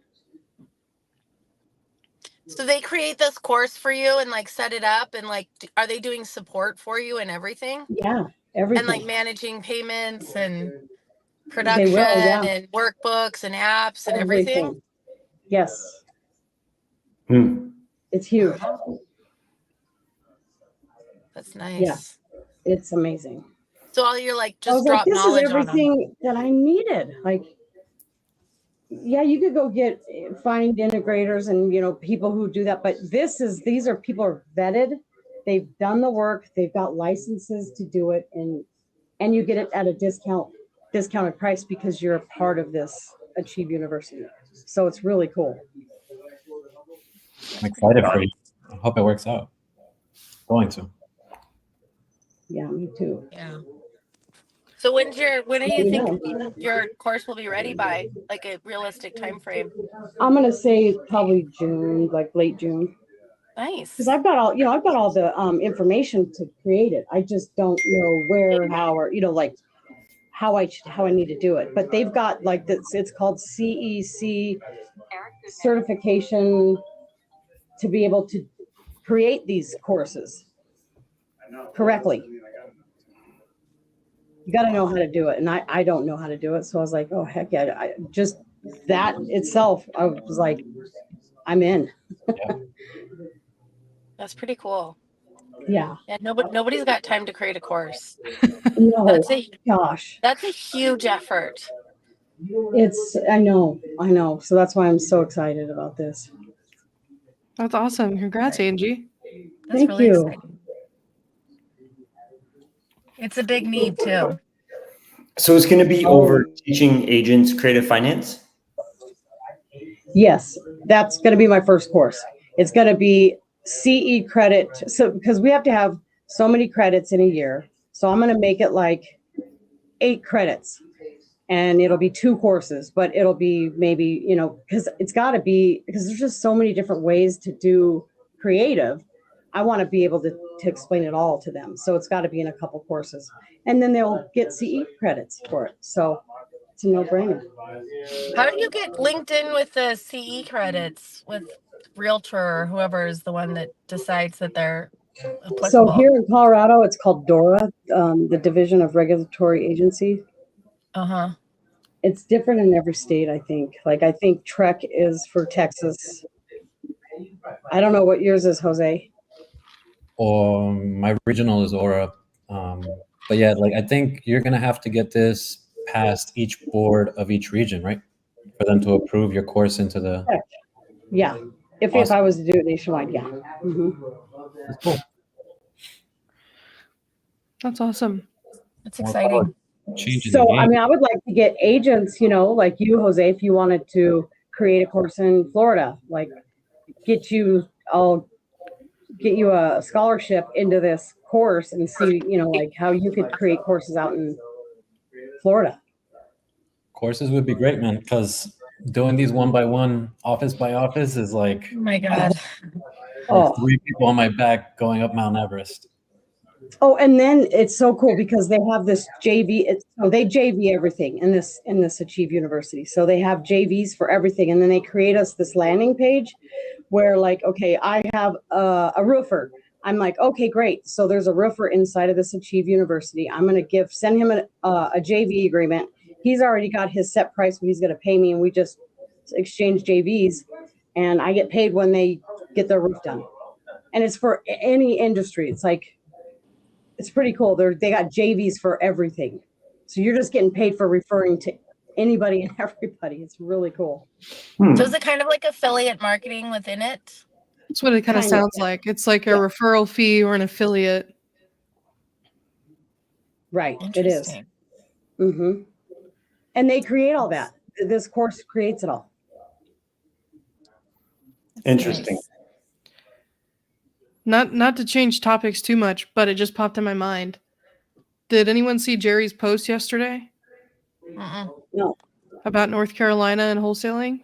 So they create this course for you and like set it up and like, are they doing support for you and everything? Yeah, everything. And like managing payments and They production will, yeah. and workbooks and apps and everything? Yes, Hmm. it's huge. That's nice. Yeah. It's amazing. So all you're like, I was just drop this is knowledge on them. everything that I needed. Like, yeah, you could go find integrators and, people who do that. But these are people who are vetted. They've done the work. They've got licenses to do it. And you get it at a discounted price because you're a part of this Achieve University. So it's really cool. I'm excited for you. I hope it works out. Going to. Yeah, me too. Yeah. So when do you think your course will be ready by? Like a realistic time frame? I'm gonna say probably June, like late June. Nice. Because I've got all the information to create it. I just don't know where, how, or like how I need to do it. But they've got like this. It's called CEC certification to be able to create these courses correctly. You got to know how to do it, and I don't know how to do it. So I was like, oh heck yeah! I just that itself, I was like, I'm in. That's pretty cool. Yeah. Yeah. Nobody's got time to create a course. No, That's a huge effort. I know. So that's why I'm so excited about this. That's awesome. Congrats, Angie. That's Thank really you. exciting. It's a big need too. So it's going to be over teaching agents creative finance? Yes, that's going to be my first course. It's going to be CE credit. So because we have to have so many credits in a year. So I'm going to make it like 8 credits. And it'll be 2 courses, but it'll be maybe, because it's got to be, because there's just so many different ways to do creative. I want to be able to explain it all to them. So it's got to be in a couple courses. And then they'll get CE credits for it. So it's a no-brainer. How do you get linked in with the CE credits with Realtor or whoever is the one that decides that they're applicable? So here in Colorado, it's called DORA, the Division of Regulatory Agency. Uh-huh. It's different in every state, I think. Like, I think TREC is for Texas. I don't know what yours is, Jose. Or my regional is Aura. But yeah, like I think you're gonna have to get this past each board of each region, right? For them to approve your course into the. Yeah. If I was to do it nationwide, yeah. Mm-hmm. That's cool. That's awesome. That's exciting. Changes So, the game. I mean, I would like to get agents, like you, Jose, if you wanted to create a course in Florida, like I'll get you a scholarship into this course and see, like how you could create courses out in Florida. Courses would be great, man, because doing these one by one, office by office is like. Oh my God. Oh. 3 people on my back going up Mount Everest. Oh, and then it's so cool because they have this JV. So they JV everything in this Achieve University. So they have JVs for everything, and then they create us this landing page where, like, okay, I have a roofer. I'm like, okay, great. So there's a roofer inside of this Achieve University. I'm going to send him a JV agreement. He's already got his set price what he's going to pay me, and we just exchange JVs, and I get paid when they get their roof done. And it's for any industry. It's like, it's pretty cool. They got JVs for everything. So you're just getting paid for referring to anybody and everybody. It's really cool. So is it kind of like affiliate marketing within it? That's what it kind of sounds like. It's like a referral fee or an affiliate. Right. It is. Mm-hmm. And they create all that. This course creates it all. Interesting. Not to change topics too much, but it just popped in my mind. Did anyone see Jerry's post yesterday? No. About North Carolina and wholesaling?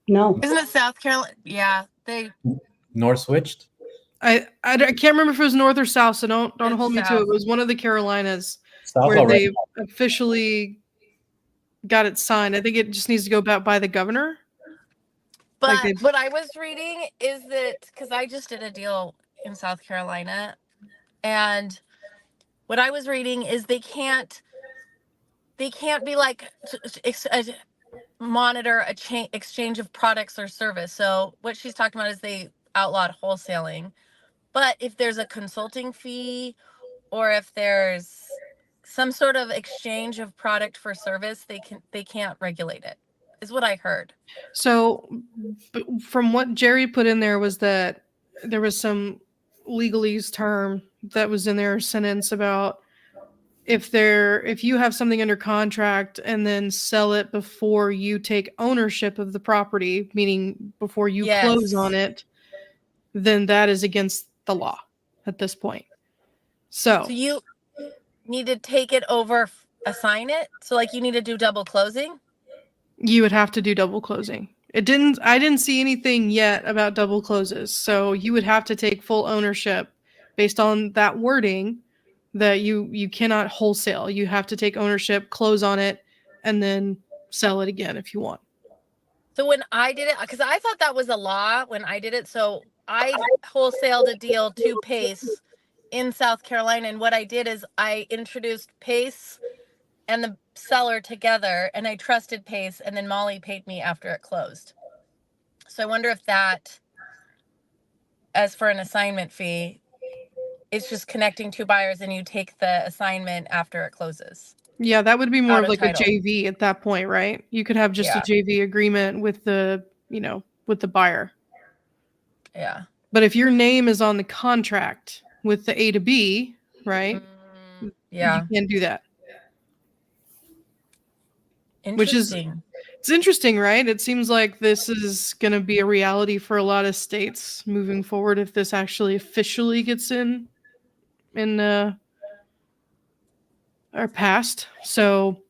No. Isn't it South Carolina? Yeah, they North switched. I can't remember if it was North or South, so don't hold me to it. It was one of the Carolinas where they officially got it signed. I think it just needs to go back by the governor. But what I was reading is that, because I just did a deal in South Carolina, and what I was reading is they can't be like monitor exchange of products or service. So what she's talking about is they outlawed wholesaling. But if there's a consulting fee or if there's some sort of exchange of product for service, they can't regulate it, is what I heard. So from what Jerry put in there was that there was some legalese term that was in their sentence about if you have something under contract and then sell it before you take ownership of the property, meaning before you close on it, then that is against the law at this point. So you need to take it over, assign it. So like you need to do double closing. You would have to do double closing. I didn't see anything yet about double closes. So you would have to take full ownership based on that wording that you cannot wholesale. You have to take ownership, close on it, and then sell it again if you want. So when I did it, because I thought that was a law when I did it. So I wholesaled a deal to Pace in South Carolina. And what I did is I introduced Pace and the seller together, and I trusted Pace, and then Molly paid me after it closed. So I wonder if that, as for an assignment fee, it's just connecting two buyers and you take the assignment after it closes. Yeah, that would be more of like a JV at that point, right? You could have just a JV agreement with the buyer. Yeah. But if your name is on the contract with the A to B, right? Yeah. You can't do that. Interesting. It's interesting, right? It seems like this is going to be a reality for a lot of states moving forward if this actually officially gets in or passed. So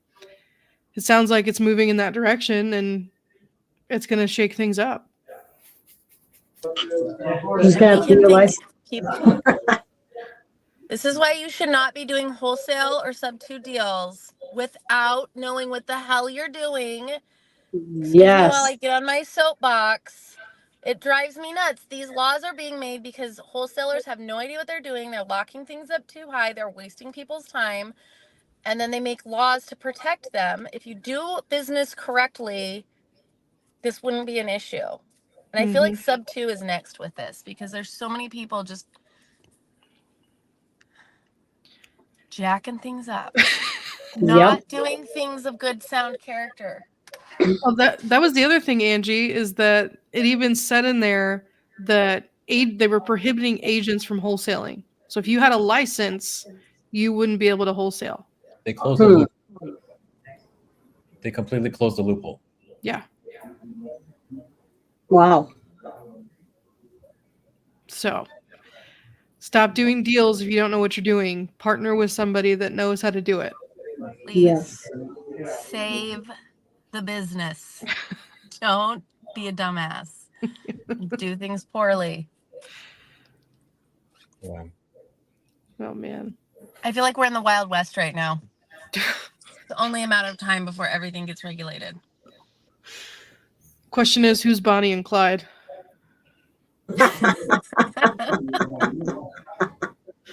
it sounds like it's moving in that direction and it's going to shake things up. Just got to realize. This is why you should not be doing wholesale or sub-2 deals without knowing what the hell you're doing. Excuse me while I get on my soapbox. It drives me nuts. These laws are being made because wholesalers have no idea what they're doing. They're locking things up too high. They're wasting people's time. And then they make laws to protect them. If you do business correctly, this wouldn't be an issue. And I feel like sub-2 is next with this because there's so many people just jacking things up. Not doing things of good sound character. Well, that was the other thing, Angie, is that it even said in there that they were prohibiting agents from wholesaling. So if you had a license, you wouldn't be able to wholesale. They closed the loophole. They completely closed the loophole. Yeah. Wow. So stop doing deals if you don't know what you're doing. Partner with somebody that knows how to do it. Please save the business. Don't be a dumbass. Do things poorly. Yeah. Oh man. I feel like we're in the Wild West right now. It's only a matter of time before everything gets regulated. Question is, who's Bonnie and Clyde?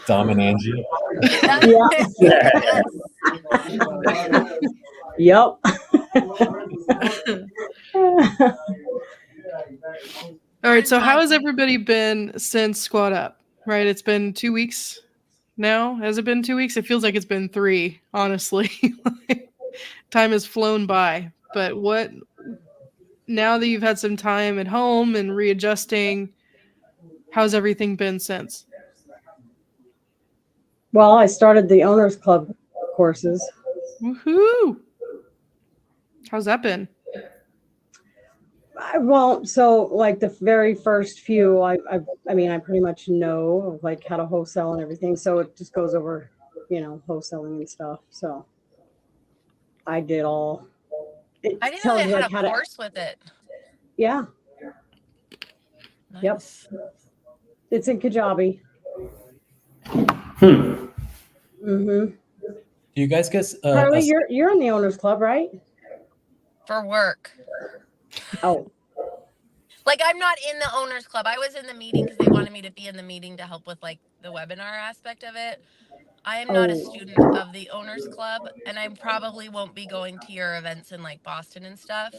Dom and Angie. Yeah. Yep. All right, so how has everybody been since Squad Up? Right, it's been 2 weeks now. Has it been 2 weeks? It feels like it's been 3, honestly. Time has flown by. But what, now that you've had some time at home and readjusting, how's everything been since? Well, I started the Owners Club courses. Woohoo! How's that been? So like the very first few, I mean, I pretty much know like how to wholesale and everything. So it just goes over, wholesaling and stuff. So I did all. It I didn't know tells they you, had like, a how to. course with it. Yeah, Yep. Nice. it's in Kajabi. Hmm. Mm-hmm. Do you guys get Carly, you're in the Owners Club, right? For work. Oh, Like, I'm not in the Owners Club. I was in the meeting because they wanted me to be in the meeting to help with, like, the webinar aspect of it. I am not a student of the Owners Club, and I probably won't be going to your events in, like, Boston and stuff.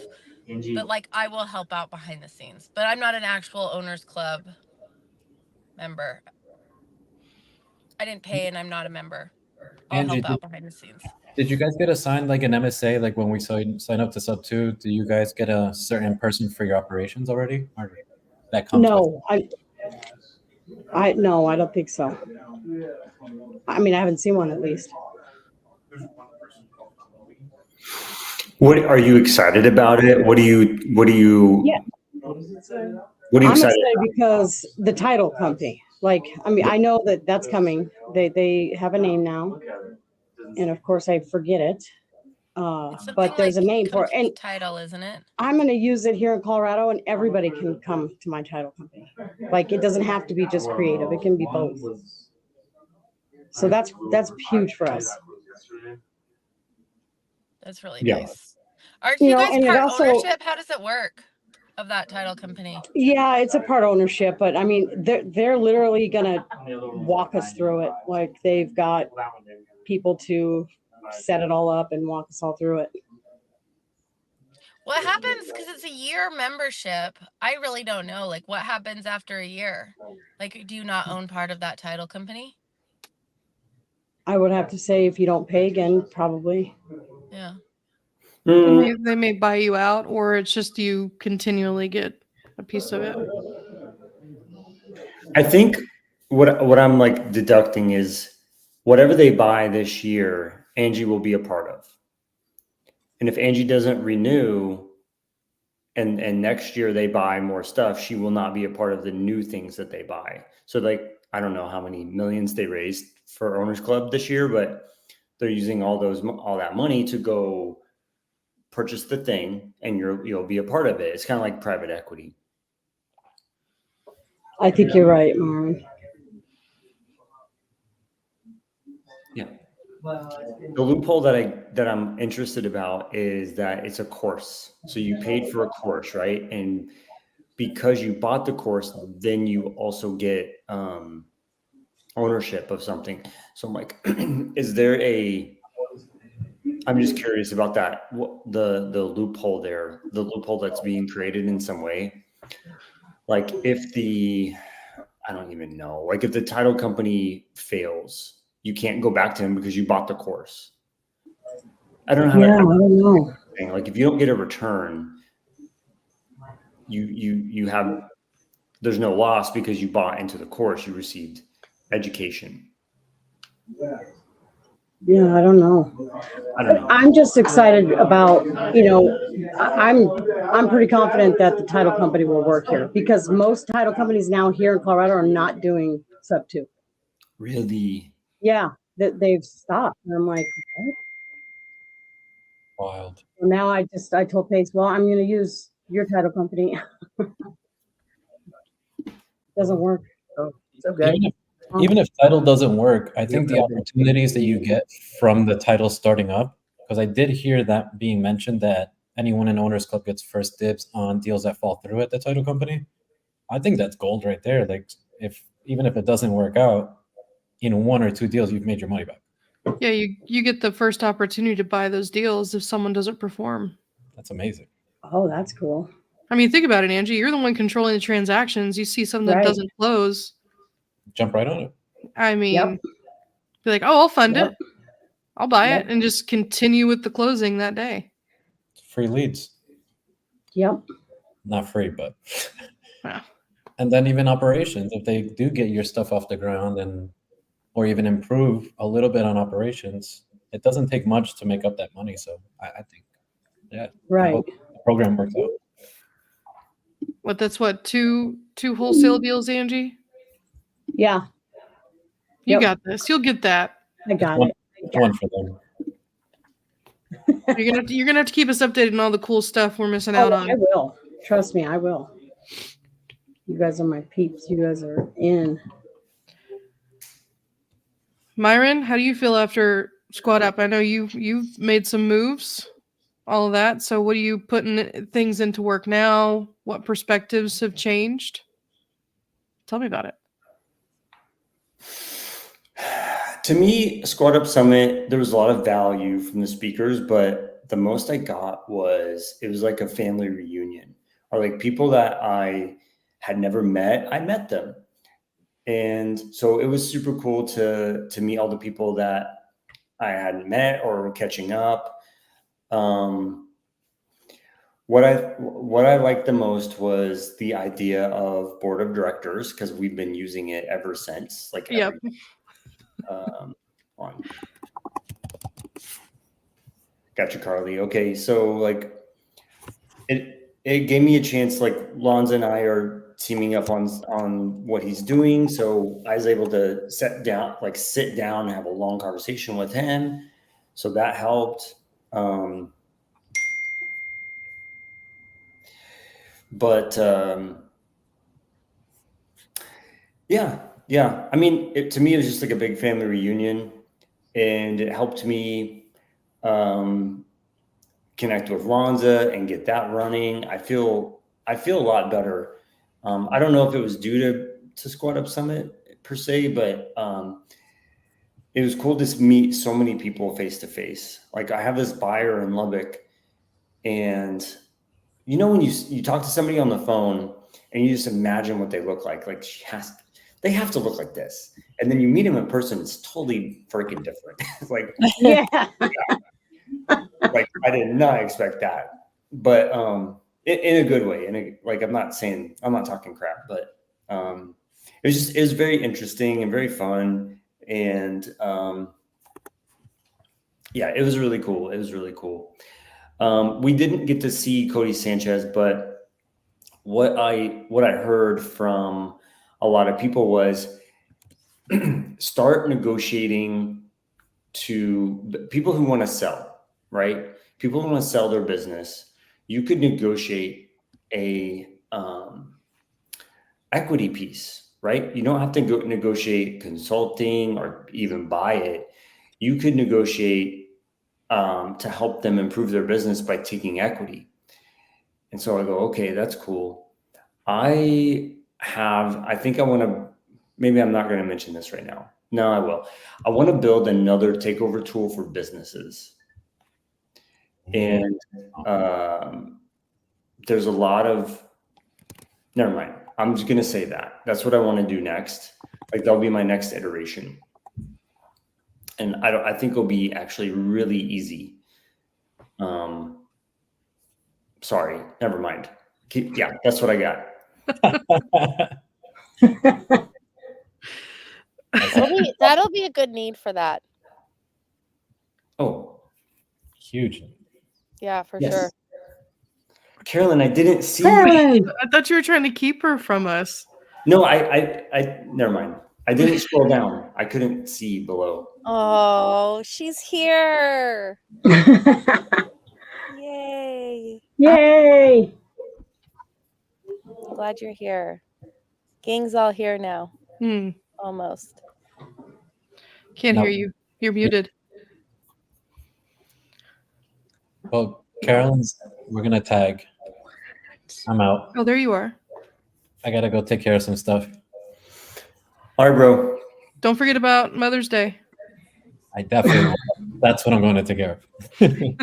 But, like, I will help out behind the scenes. But I'm not an actual Owners Club member. I didn't pay, and I'm not a member. I'll Angie, help out behind the scenes. did you guys get assigned like an MSA? Like when we sign up to sub 2, do you guys get a certain person for your operations already? Or that comes with no, no, I don't think so. I mean, I haven't seen one at least. What are you excited about it? What do you Yeah. what are you I'm excited excited because the title company. Like, I mean, I know that that's coming. They have a name now, and of course, I forget it. It's something But there's like a name for it, and complete title, isn't it? I'm going to use it here in Colorado, and everybody can come to my title company. Like, it doesn't have to be just creative; it can be both. So that's huge for us. That's really Yeah. nice. Aren't you guys and it part also, ownership? How does it work of that title company? yeah, it's a part ownership, but I mean, they're literally gonna walk us through it. Like, they've got people to set it all up and walk us all through it. What happens, because it's a year membership, I really don't know. Like, what happens after a year? Like, do you not own part of that title company? I would have to say, if you don't pay again, probably. Yeah. They may buy you out, or it's just you continually get a piece of it. I think what I'm like deducting is whatever they buy this year, Angie will be a part of. And if Angie doesn't renew and next year they buy more stuff, she will not be a part of the new things that they buy. So like, I don't know how many millions they raised for Owners Club this year, but they're using all that money to go purchase the thing, and you'll be a part of it. It's kind of like private equity. I think you're right, Marvin. Yeah. The loophole that I'm interested about is that it's a course. So you paid for a course, right? And because you bought the course, then you also get ownership of something. So I'm like, is there I'm just curious about that. The loophole there, the loophole that's being created in some way. Like if I don't even know, like if the title company fails, you can't go back to him because you bought the course. I don't know how I don't know. like if you don't get a return, you have, there's no loss because you bought into the course, you received education. Yeah, I don't know. I'm just excited about, I'm pretty confident that the title company will work here, because most title companies now here in Colorado are not doing sub 2. Really? Yeah, that they've stopped. And I'm like, what? wild. So now I told Pace, well, I'm going to use your title company. Doesn't work. So it's okay. Even if title doesn't work, I think the opportunities that you get from the title starting up, because I did hear that being mentioned that anyone in Owners Club gets first dibs on deals that fall through at the title company. I think that's gold right there. Like even if it doesn't work out, in 1 or 2 deals, you've made your money back. Yeah, you get the first opportunity to buy those deals if someone doesn't perform. That's amazing. Oh, that's cool. I mean, think about it, Angie. You're the one controlling the transactions. You see something that Right. doesn't close. Jump right on it. I mean, Yep. be like, oh, I'll fund Yep. it. I'll buy Yep. it and just continue with the closing that day. Free leads. Yep. Not free, but. Wow. And then even operations, if they do get your stuff off the ground or even improve a little bit on operations, it doesn't take much to make up that money. So I think, yeah, Right. I hope the program works out. But that's what, two wholesale deals, Angie? Yeah. You Yep. got this. You'll get that. I got it. One for them. You're gonna have to keep us updated on all the cool stuff we're missing out on. I will. Trust me, I will. You guys are my peeps. You guys are in. Myron, how do you feel after Squad Up? I know you've made some moves, all of that. So what are you putting things into work now? What perspectives have changed? Tell me about it. To me, Squad Up Summit, there was a lot of value from the speakers, but the most I got was it was like a family reunion, or like people that I had never met. I met them. And so it was super cool to meet all the people that I hadn't met or were catching up. What I liked the most was the idea of board of directors, because we've been using it ever since. Like, Yep. On. Gotcha, Carly. Okay, so like it gave me a chance. Like Lonza and I are teaming up on what he's doing, so I was able to sit down and have a long conversation with him. So that helped. Yeah. I mean, to me, it was just like a big family reunion, and it helped me connect with Lonza and get that running. I feel a lot better. I don't know if it was due to Squad Up Summit per se, but it was cool to meet so many people face to face. Like I have this buyer in Lubbock, and when you talk to somebody on the phone and you just imagine what they look like they have to look like this. And then you meet them in person, it's totally freaking different. It's like, Yeah. like I did not expect that, but in a good way. I'm not talking crap, but it was very interesting and very fun. And yeah, it was really cool. We didn't get to see Cody Sanchez, but what I heard from a lot of people was start negotiating to people who want to sell, right? People who want to sell their business. You could negotiate a equity piece, right? You don't have to go negotiate consulting or even buy it. You could negotiate to help them improve their business by taking equity. And so I go, okay, that's cool. Maybe I'm not going to mention this right now. No, I will. I want to build another takeover tool for businesses. And there's a lot of, never mind. I'm just going to say that. That's what I want to do next. Like that'll be my next iteration. And I think it'll be actually really easy. Sorry, never mind. Yeah, that's what I got. That'll be a good need for that. Oh, huge. Yeah, for yes. sure. Carolyn, I didn't see. Hey. I thought you were trying to keep her from us. No, I never mind. I didn't scroll down. I couldn't see below. Oh, she's here. Yay. Yay. Glad you're here. Gang's all here now. Almost. Can't No. hear you. You're muted. Well, Carolyn's, we're going to tag. I'm out. Oh, there you are. I got to go take care of some stuff. All right, bro. Don't forget about Mother's Day. I definitely will. That's what I'm going to take care of.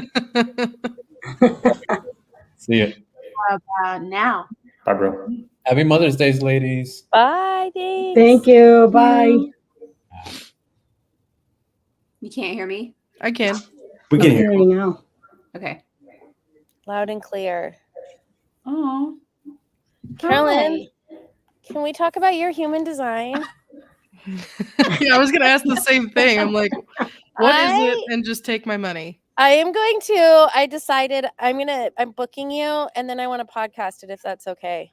See you. Now. Bye, bro. Happy Mother's Day, ladies. Bye, thanks. Thank you. Bye. You can't hear me? I can. We I can can hear hear you now. Okay. Loud and clear. Oh. Carolyn, can we talk about your human design? Yeah, I was gonna ask the same thing. I'm like, what is it? And just take my money. I am going to. I decided I'm booking you, and then I want to podcast it if that's okay.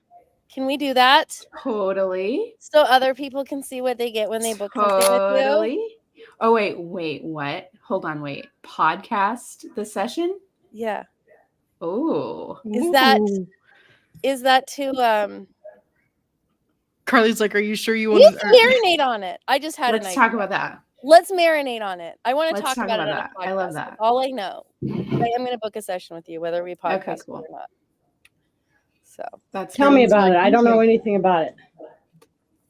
Can we do that? Totally. So other people can see what they get when they book something with you? Totally. Oh, wait, what? Hold on, wait. Podcast the session? Yeah. Oh. Is that too Carly's like, are you sure you let's want marinate on it. I just had Let's an idea. talk about that. Let's marinate on it. I want to Let's talk about it on a that. podcast. I love that. That's all I know. I am going to book a session with you, whether we podcast Okay, cool. or not. So That's Tell me really about it. I don't know smart. anything about it.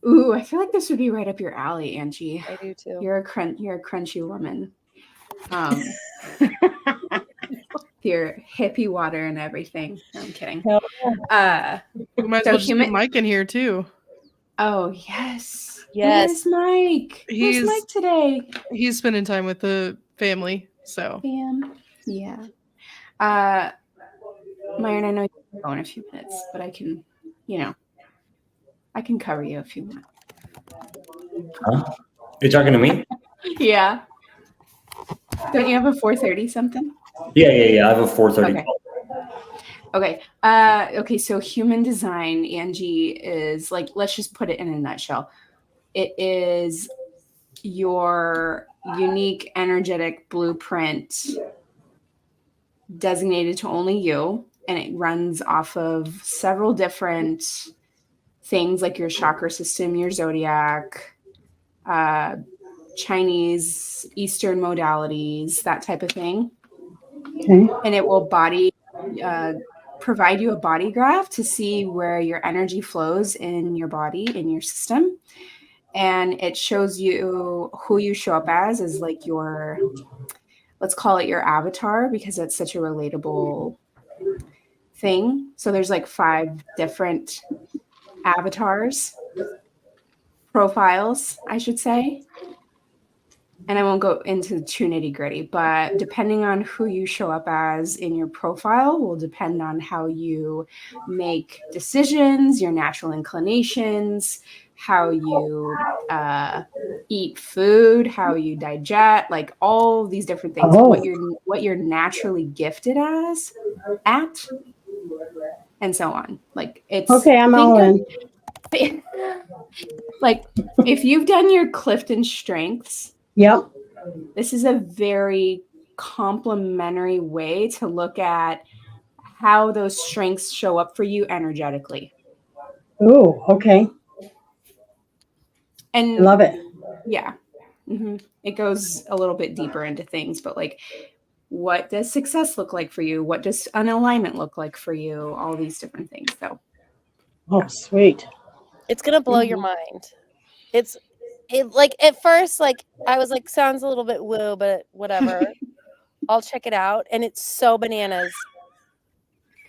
Ooh, I feel like this would be right up your alley, Angie. I do too. You're a crunchy woman. Your hippie water and everything. No, I'm kidding. Hell we might as So well just human- get Mike in here too. Oh, yes. Yes. Where's Mike? He's- Where's Mike today? He's spending time with the family, so Bam. Yeah. Myron, I know you're going in a few minutes, but I can, I can cover you if you want. Huh? You're talking to me? Yeah. Don't you have a 4:30 something? Yeah. I have a 4:30 Okay. call. Okay. Okay. So human design, Angie, is like, let's just put it in a nutshell. It is your unique energetic blueprint designated to only you. And it runs off of several different things like your chakra system, your zodiac, Chinese, Eastern modalities, that type of thing. Okay. And it will provide you a body graph to see where your energy flows in your body, in your system. And it shows you who you show up as like your, let's call it your avatar, because it's such a relatable thing. So there's like 5 different avatars, profiles, I should say. And I won't go into too nitty gritty, but depending on who you show up as in your profile will depend on how you make decisions, your natural inclinations, how you eat food, how you digest, like all these different things, Oh. what you're naturally gifted at, and so on. Like it's Okay, I'm all in. Like if you've done your Clifton Strengths, Yep. this is a very complementary way to look at how those strengths show up for you energetically. Ooh, okay. And I love it. yeah, it goes a little bit deeper into things, but like, what does success look like for you? What does unalignment look like for you? All these different things. So, Oh, sweet. It's going to blow your mind. It like at first, like I was like, sounds a little bit woo, but whatever. I'll check it out. And it's so bananas.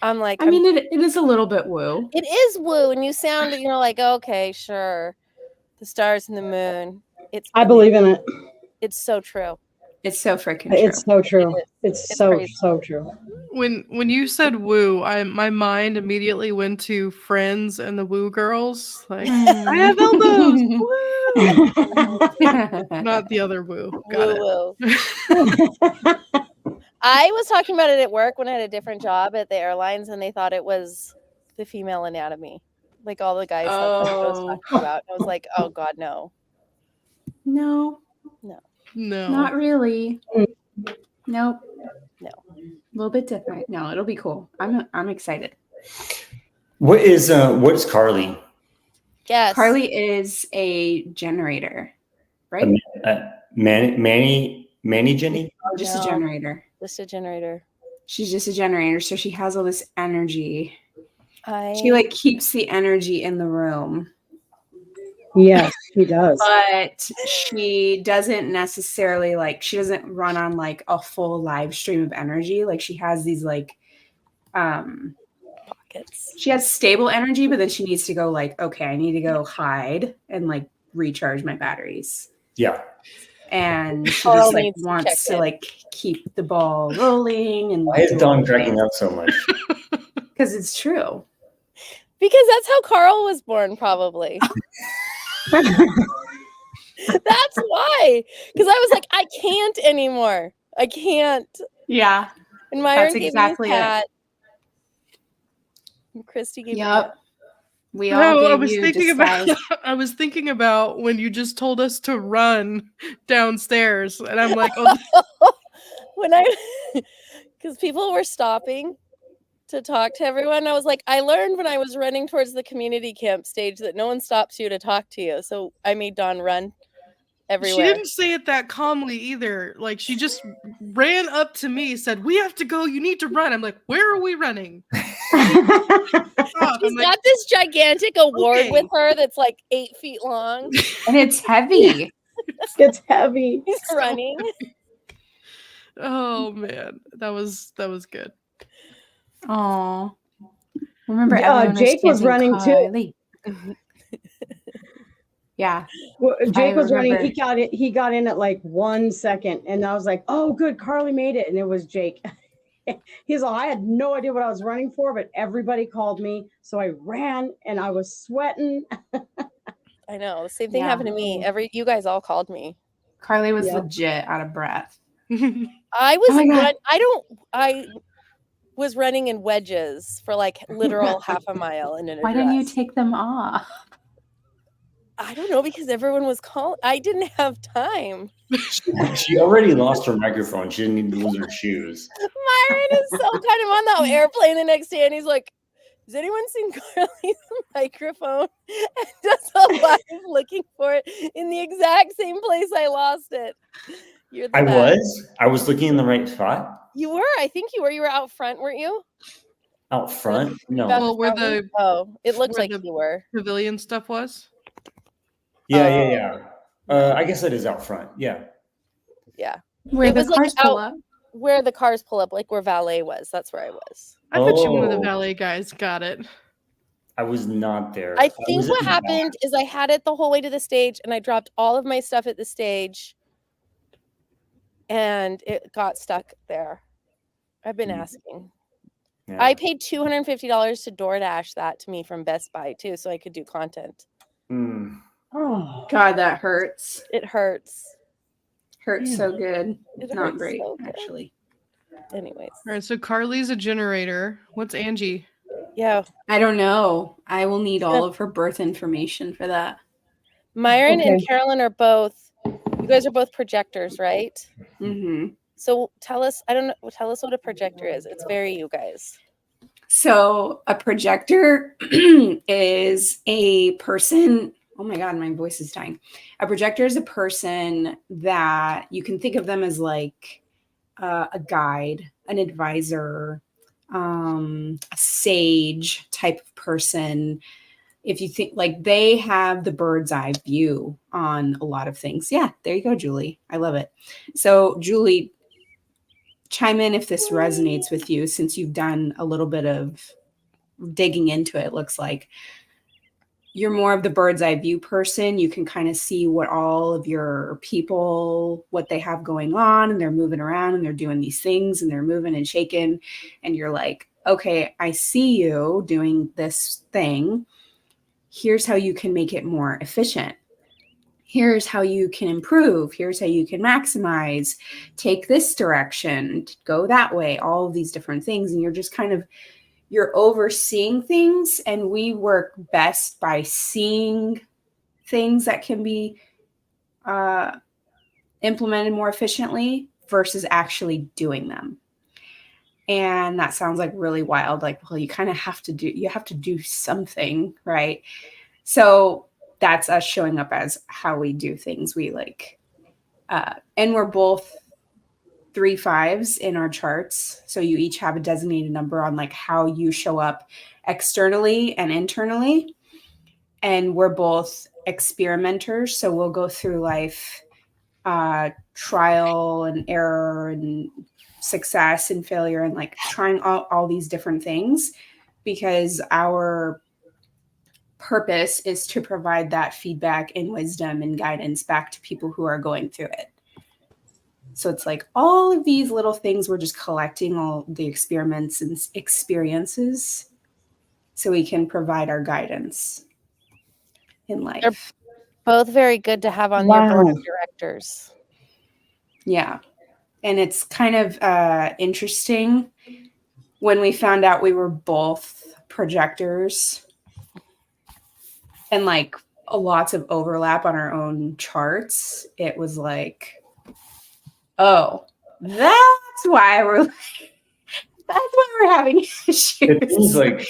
I'm like, I mean, it is a little bit woo. it is woo. And you're like, okay, sure. The stars and the moon. I believe in it. It's so true. It's so freaking true. It's so true. It's It's so crazy. true. when you said woo, my mind immediately went to Friends and the Woo Girls. Like, I have elbows. Woo! Not the other woo. Got it. Woo-woo. I was talking about it at work when I had a different job at the airlines, and they thought it was the female anatomy. Like all the guys thought that's what I was talking about. I was like, oh God, no. No, No. not really. Nope. No. A little bit different. No, it'll be cool. I'm excited. What is Carly? Yes. Carly is a generator, right? Manny Jenny? Oh, just a No. generator. Just a generator. She's just a generator, so she has all this energy. I She like keeps the energy in the room, Yes, she does. but she doesn't necessarily she doesn't run on like a full live stream of energy. Like she has these like pockets. she has stable energy, but then she needs to go like, okay, I need to go hide and like recharge my batteries. Yeah. And she Carl just like needs to wants check to like keep the ball rolling. And Why is Dawn cracking up so much? Because it's true. Because that's how Carl was born, probably. That's why. Because I was like, I can't anymore. I can't. Yeah. And Myron gave exactly me a cat. And Christy gave me Yep. We all No, gave I was you thinking disguise. about I was thinking about when you just told us to run downstairs, and I'm like, oh, when I because people were stopping to talk to everyone. I was like, I learned when I was running towards the community camp stage that no one stops you to talk to you. So I made Dawn run everywhere. she didn't say it that calmly either. Like she just ran up to me, said, "We have to go. You need to run." I'm like, "Where are we running?" She's got this gigantic award Okay. with her that's like 8 feet long. And it's heavy. It's heavy. He's running. Oh man, that was good. Oh, remember everyone Jake was chanting running Kylie. Yeah. Well, Jake was running. remember. He got in at like 1 second, and I was like, "Oh, good, Carly made it," and it was Jake. He's like, I had no idea what I was running for, but everybody called me, so I ran, and I was sweating. I know. The same thing happened to me. You guys all called me. Carly was legit out of breath. I was I was running in wedges for like literal half a mile in an Why didn't you take them off? I don't know, because everyone was calling. I didn't have time. She already lost her microphone. She didn't need to lose her shoes. Myron is so kind of on the airplane the next day, and he's like, has anyone seen Carly's microphone? And does a live looking for it in the exact same place I lost it. You're the best. I was looking in the right spot. You were. I think you were. You were out front, weren't you? Out front? No. Well, where it looked like the you were. Pavilion stuff was. Yeah. I guess it is out front. Yeah. Yeah. Where the cars pull up. Where the cars pull up, like where valet was. That's where I was. I bet you one of the valet guys got it. I was not there. I think what happened is I had it the whole way to the stage, and I dropped all of my stuff at the stage, and it got stuck there. I've been asking. Yeah. I paid $250 to DoorDash that to me from Best Buy too, so I could do content. Oh God, that hurts. It hurts. Hurts so good. It Not hurts great, so good. actually. Anyways. All right, so Carly's a generator. What's Angie? Yeah. I don't know. I will need all of her birth information for that. Myron and Carolyn are both, you guys are both projectors, right? Mm-hmm. So tell us what a projector is. It's very you guys. So a projector is a person. Oh my God, my voice is dying. A projector is a person that you can think of them as like a guide, an advisor, a sage type of person. If you think like they have the bird's eye view on a lot of things. Yeah, there you go, Julie. I love it. So Julie, chime in if this resonates with you, since you've done a little bit of digging into it. Looks like you're more of the bird's eye view person. You can kind of see what all of your people, what they have going on, and they're moving around and they're doing these things and they're moving and shaking. And you're like, okay, I see you doing this thing. Here's how you can make it more efficient. Here's how you can improve. Here's how you can maximize. Take this direction, go that way, all of these different things. And you're just kind of, you're overseeing things, and we work best by seeing things that can be implemented more efficiently versus actually doing them. And that sounds like really wild. Like, well, you kind of have to do something, right? So that's us showing up as how we do things. We like, and we're both 3 5s in our charts. So you each have a designated number on like how you show up externally and internally. And we're both experimenters. So we'll go through life, trial and error and success and failure and like trying all these different things, because our purpose is to provide that feedback and wisdom and guidance back to people who are going through it. So it's like all of these little things, we're just collecting all the experiments and experiences so we can provide our guidance in life. They're both very good to have on your board of directors. Yeah. And it's kind of interesting when we found out we were both projectors and like lots of overlap on our own charts. It was like, oh, that's why we're having issues. It seems like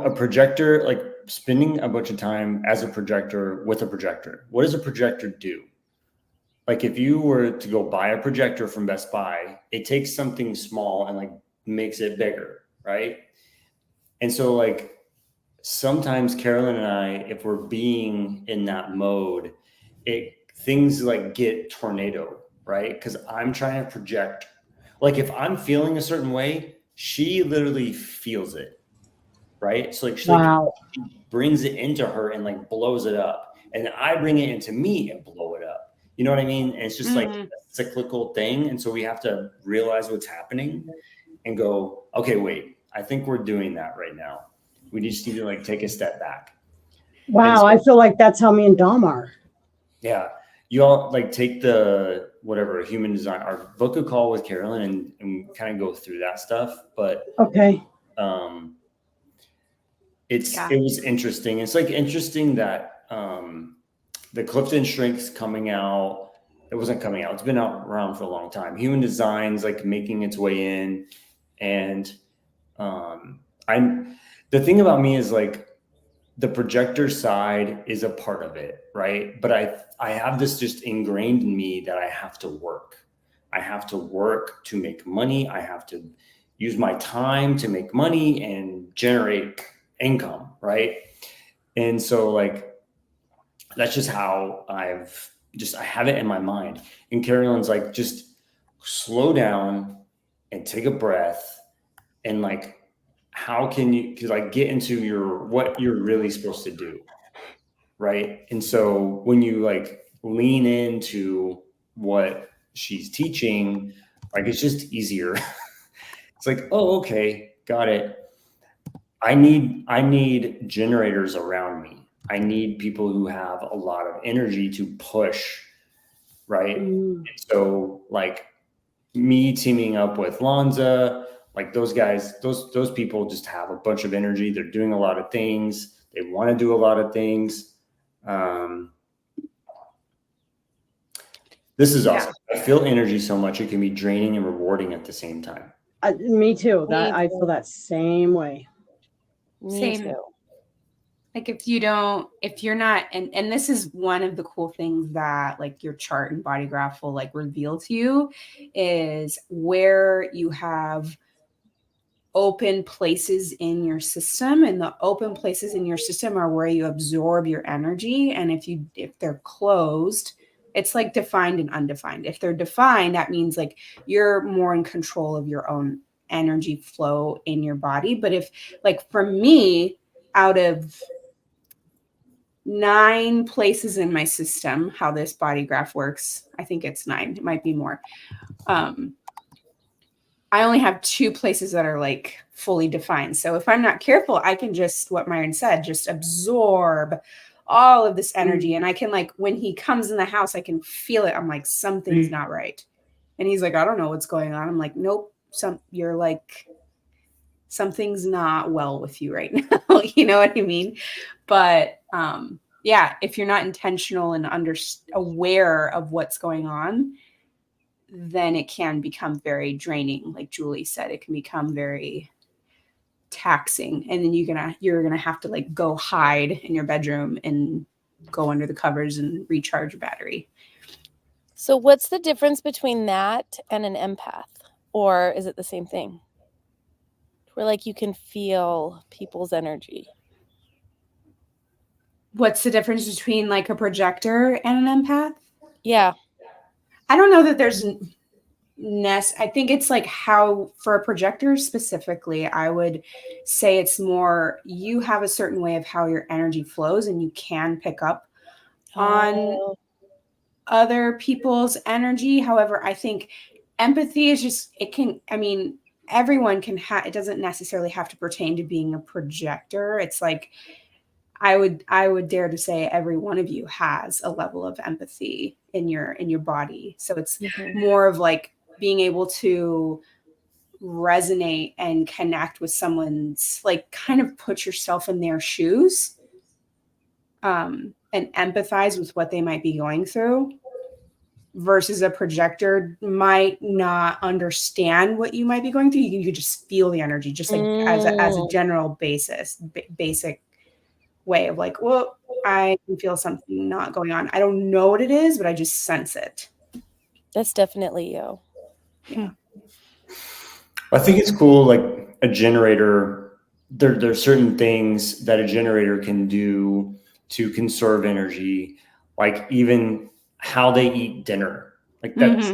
a projector, like spending a bunch of time as a projector with a projector. What does a projector do? Like if you were to go buy a projector from Best Buy, it takes something small and like makes it bigger, right? And so like sometimes Carolyn and I, if we're being in that mode, things like get tornado, right? Because I'm trying to project. Like if I'm feeling a certain way, she literally feels it, right? So like she brings it into her and like blows it up, and I bring it into me and blow it up. You know what I mean? And it's just like a cyclical thing. And so we have to realize what's happening and go, okay, wait, I think we're doing that right now. We just need to like take a step back. Wow. So, I feel like that's how me and Dom are. Yeah. You all like take the whatever human design, or book a call with Carolyn and kind of go through that stuff. But okay. It was interesting. It's like interesting that the Clifton Shrink's coming out. It wasn't coming out. It's been out around for a long time. Human Design's like making its way in. And the thing about me is like the projector side is a part of it, right? But I have this just ingrained in me that I have to work. I have to work to make money. I have to use my time to make money and generate income, right? And so like that's just how I have it in my mind. And Carolyn's like, just slow down and take a breath, and like how can you like get into what you're really supposed to do, right? And so when you like lean into what she's teaching, like it's just easier. It's like, oh, okay, got it. I need generators around me. I need people who have a lot of energy to push, right? And so like me teaming up with Lonza, like those guys, those people just have a bunch of energy. They're doing a lot of things. They want to do a lot of things. This is awesome. I feel energy so much. It can be draining and rewarding at the same time. Me too. I feel that same way. Me too. Like if you're not, and this is one of the cool things that like your chart and body graph will like reveal to you, is where you have open places in your system, and the open places in your system are where you absorb your energy. And if they're closed, it's like defined and undefined. If they're defined, that means like you're more in control of your own energy flow in your body. But if like for me, out of 9 places in my system, how this body graph works, I think it's 9, it might be more. I only have 2 places that are like fully defined. So if I'm not careful, I can just, what Myron said, just absorb all of this energy. And I can like, when he comes in the house, I can feel it. I'm like, something's not right. And he's like, I don't know what's going on. I'm like, nope, you're like, something's not well with you right now. You know what I mean? But yeah, if you're not intentional and aware of what's going on, then it can become very draining. Like Julie said, it can become very taxing, and then you're gonna have to like go hide in your bedroom and go under the covers and recharge your battery. So what's the difference between that and an empath? Or is it the same thing? Where like you can feel people's energy. What's the difference between like a projector and an empath? Yeah. I don't know that there's I think it's like how, for a projector specifically, I would say it's more you have a certain way of how your energy flows, and you can pick up on other people's energy. However, I think empathy is just, everyone can have, it doesn't necessarily have to pertain to being a projector. It's like, I would dare to say every one of you has a level of empathy in your body. So it's more of like being able to resonate and connect with someone's, like, kind of put yourself in their shoes, and empathize with what they might be going through, versus a projector might not understand what you might be going through. You could just feel the energy, just like as a general basic way of like, well, I can feel something not going on. I don't know what it is, but I just sense it. That's definitely you. Yeah. I think it's cool, like a generator, there's certain things that a generator can do to conserve energy, like even how they eat dinner. Like that's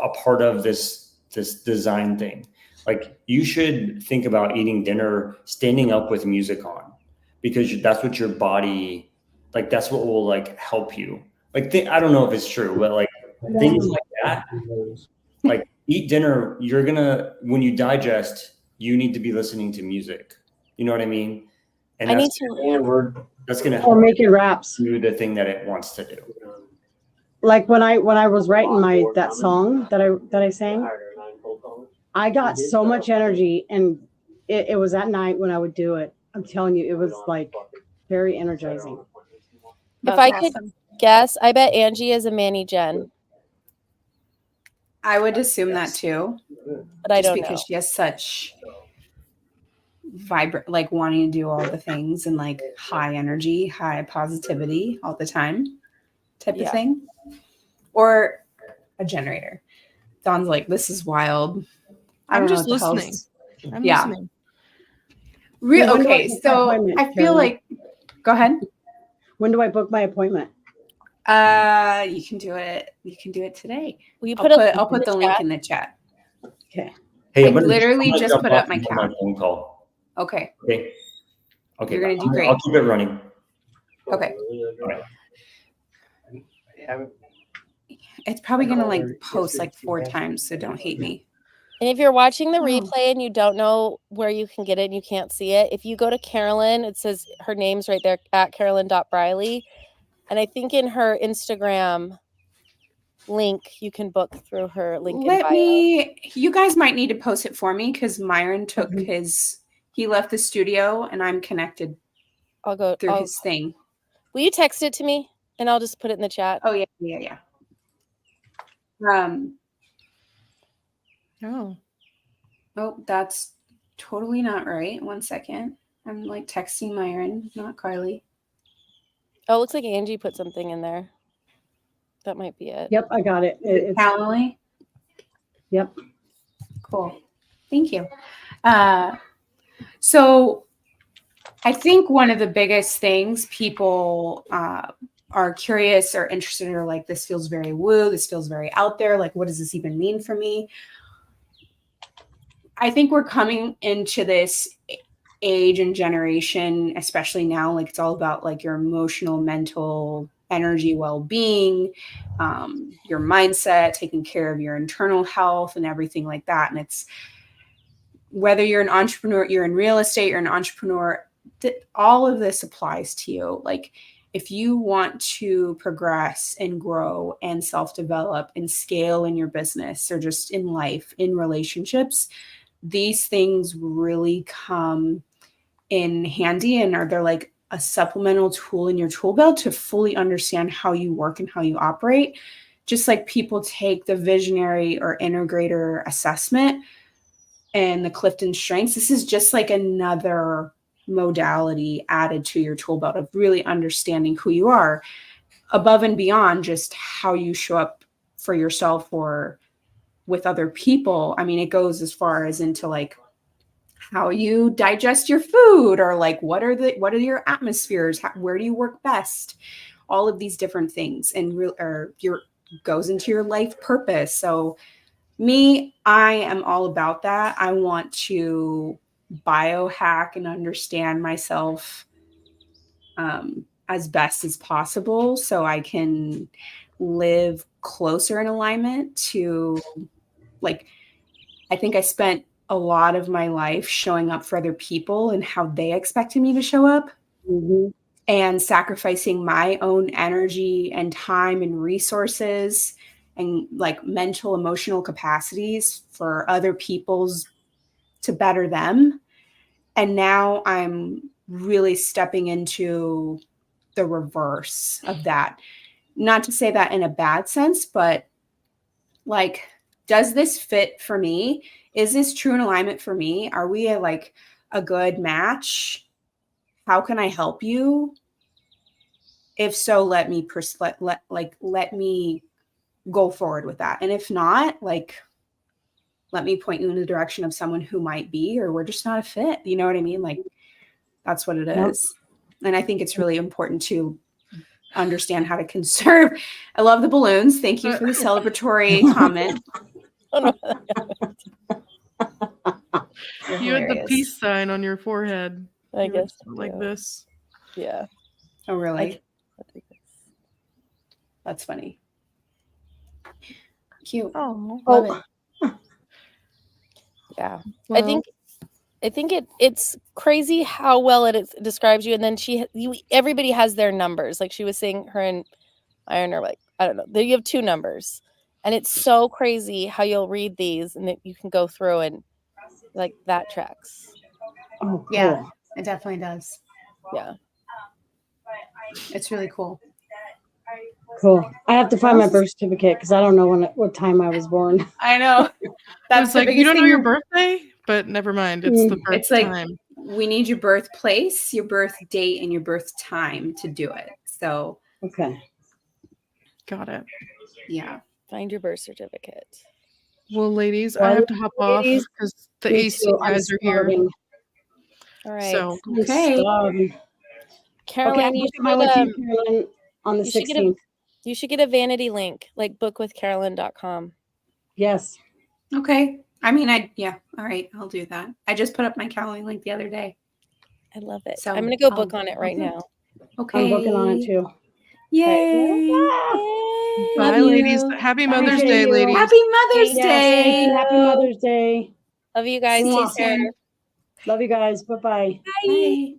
a part of this design thing. Like you should think about eating dinner standing up with music on, because that's what your body, like that's what will like help you. Like I don't know if it's true, but like things like that, like eat dinner, when you digest, you need to be listening to music. You know what I mean? And that's going to help making raps do the thing that it wants to do. Like when I was writing that song that I sang, I got so much energy, and it was at night when I would do it. I'm telling you, it was like very energizing. If I could guess, I bet Angie is a Manny Jen. I would assume that too, but I don't know. Because she has such vibrant, like wanting to do all the things and like high energy, high positivity all the time type of thing. Or a generator. Dawn's like, this is wild. I'm just listening. I'm listening. Okay, so I feel like, go ahead. When do I book my appointment? You can do it. You can do it today. I'll put the link in the chat. Okay. Hey, I literally just put up my calendar. Phone call. Okay. Okay. You're gonna do great. I'll keep it running. Okay. All right. It's probably gonna like post like 4 times, so don't hate me. And if you're watching the replay and you don't know where you can get it and you can't see it, if you go to Carolyn, it says her name's right there at Carolyn.Briley. And I think in her Instagram link, you can book through her link. You guys might need to post it for me, because Myron took he left the studio and I'm connected. I'll go through his thing. Will you text it to me and I'll just put it in the chat? Oh, yeah. Oh, that's totally not right. 1 second. I'm like texting Myron, not Carly. Oh, it looks like Angie put something in there. That might be it. Yep, I got it. It's Calendly. Yep. Cool. Thank you. So I think one of the biggest things people are curious or interested in, or like, this feels very woo, this feels very out there. Like, what does this even mean for me? I think we're coming into this age and generation, especially now, like it's all about like your emotional, mental, energy, well-being, your mindset, taking care of your internal health and everything like that. And it's, whether you're an entrepreneur, you're in real estate, you're an entrepreneur, all of this applies to you. Like, if you want to progress and grow and self-develop and scale in your business, or just in life, in relationships, these things really come in handy, and they're like a supplemental tool in your tool belt to fully understand how you work and how you operate. Just like people take the visionary or integrator assessment, and the Clifton Strengths. This is just like another modality added to your tool belt of really understanding who you are above and beyond just how you show up for yourself or with other people. I mean, it goes as far as into like how you digest your food, or like what are your atmospheres, where do you work best, all of these different things, and goes into your life purpose. So me, I am all about that. I want to biohack and understand myself as best as possible so I can live closer in alignment to, like, I think I spent a lot of my life showing up for other people and how they expected me to show up, and sacrificing my own energy and time and resources and like mental, emotional capacities for other people's to better them. And now I'm really stepping into the reverse of that. Not to say that in a bad sense, but like, does this fit for me? Is this true in alignment for me? Are we a good match? How can I help you? If so, let me go forward with that. And if not, like, let me point you in the direction of someone who might be, or we're just not a fit. You know what I mean? Like, that's what it is. And I think it's really important to understand how to conserve. I love the balloons. Thank you for the celebratory comment. You had the peace sign on your forehead. I guess like this. Yeah. Oh, really? That's funny. Cute. Oh, love it. Yeah. Well, I think it's crazy how well it describes you. And then everybody has their numbers. Like she was saying, her and Iron are like, I don't know. You have 2 numbers, and it's so crazy how you'll read these and you can go through and like that tracks. Oh, cool. Yeah, it definitely does. Yeah. It's really cool. Cool. I have to find my birth certificate because I don't know what time I was born. I know. That's like, you don't know your birthday, but never mind. It's the birth time. We need your birthplace, your birth date, and your birth time to do it. So okay. Got it. Yeah. Find your birth certificate. Well, ladies, I have to hop off because the AC guys are here. All right. So okay. Caroline, you should Caroline on the 16th. You should get a vanity link, like bookwithcarolyn.com. Yes. Okay. I mean, all right. I'll do that. I just put up my Calendly link the other day. I love it. So I'm going to go book on it right now. Okay. I'm working on it too. Yay. Bye, ladies. Happy Mother's Day, ladies. Happy Mother's Day. Happy Mother's Day. Love you guys. Take care. Love you guys. Bye-bye. Bye.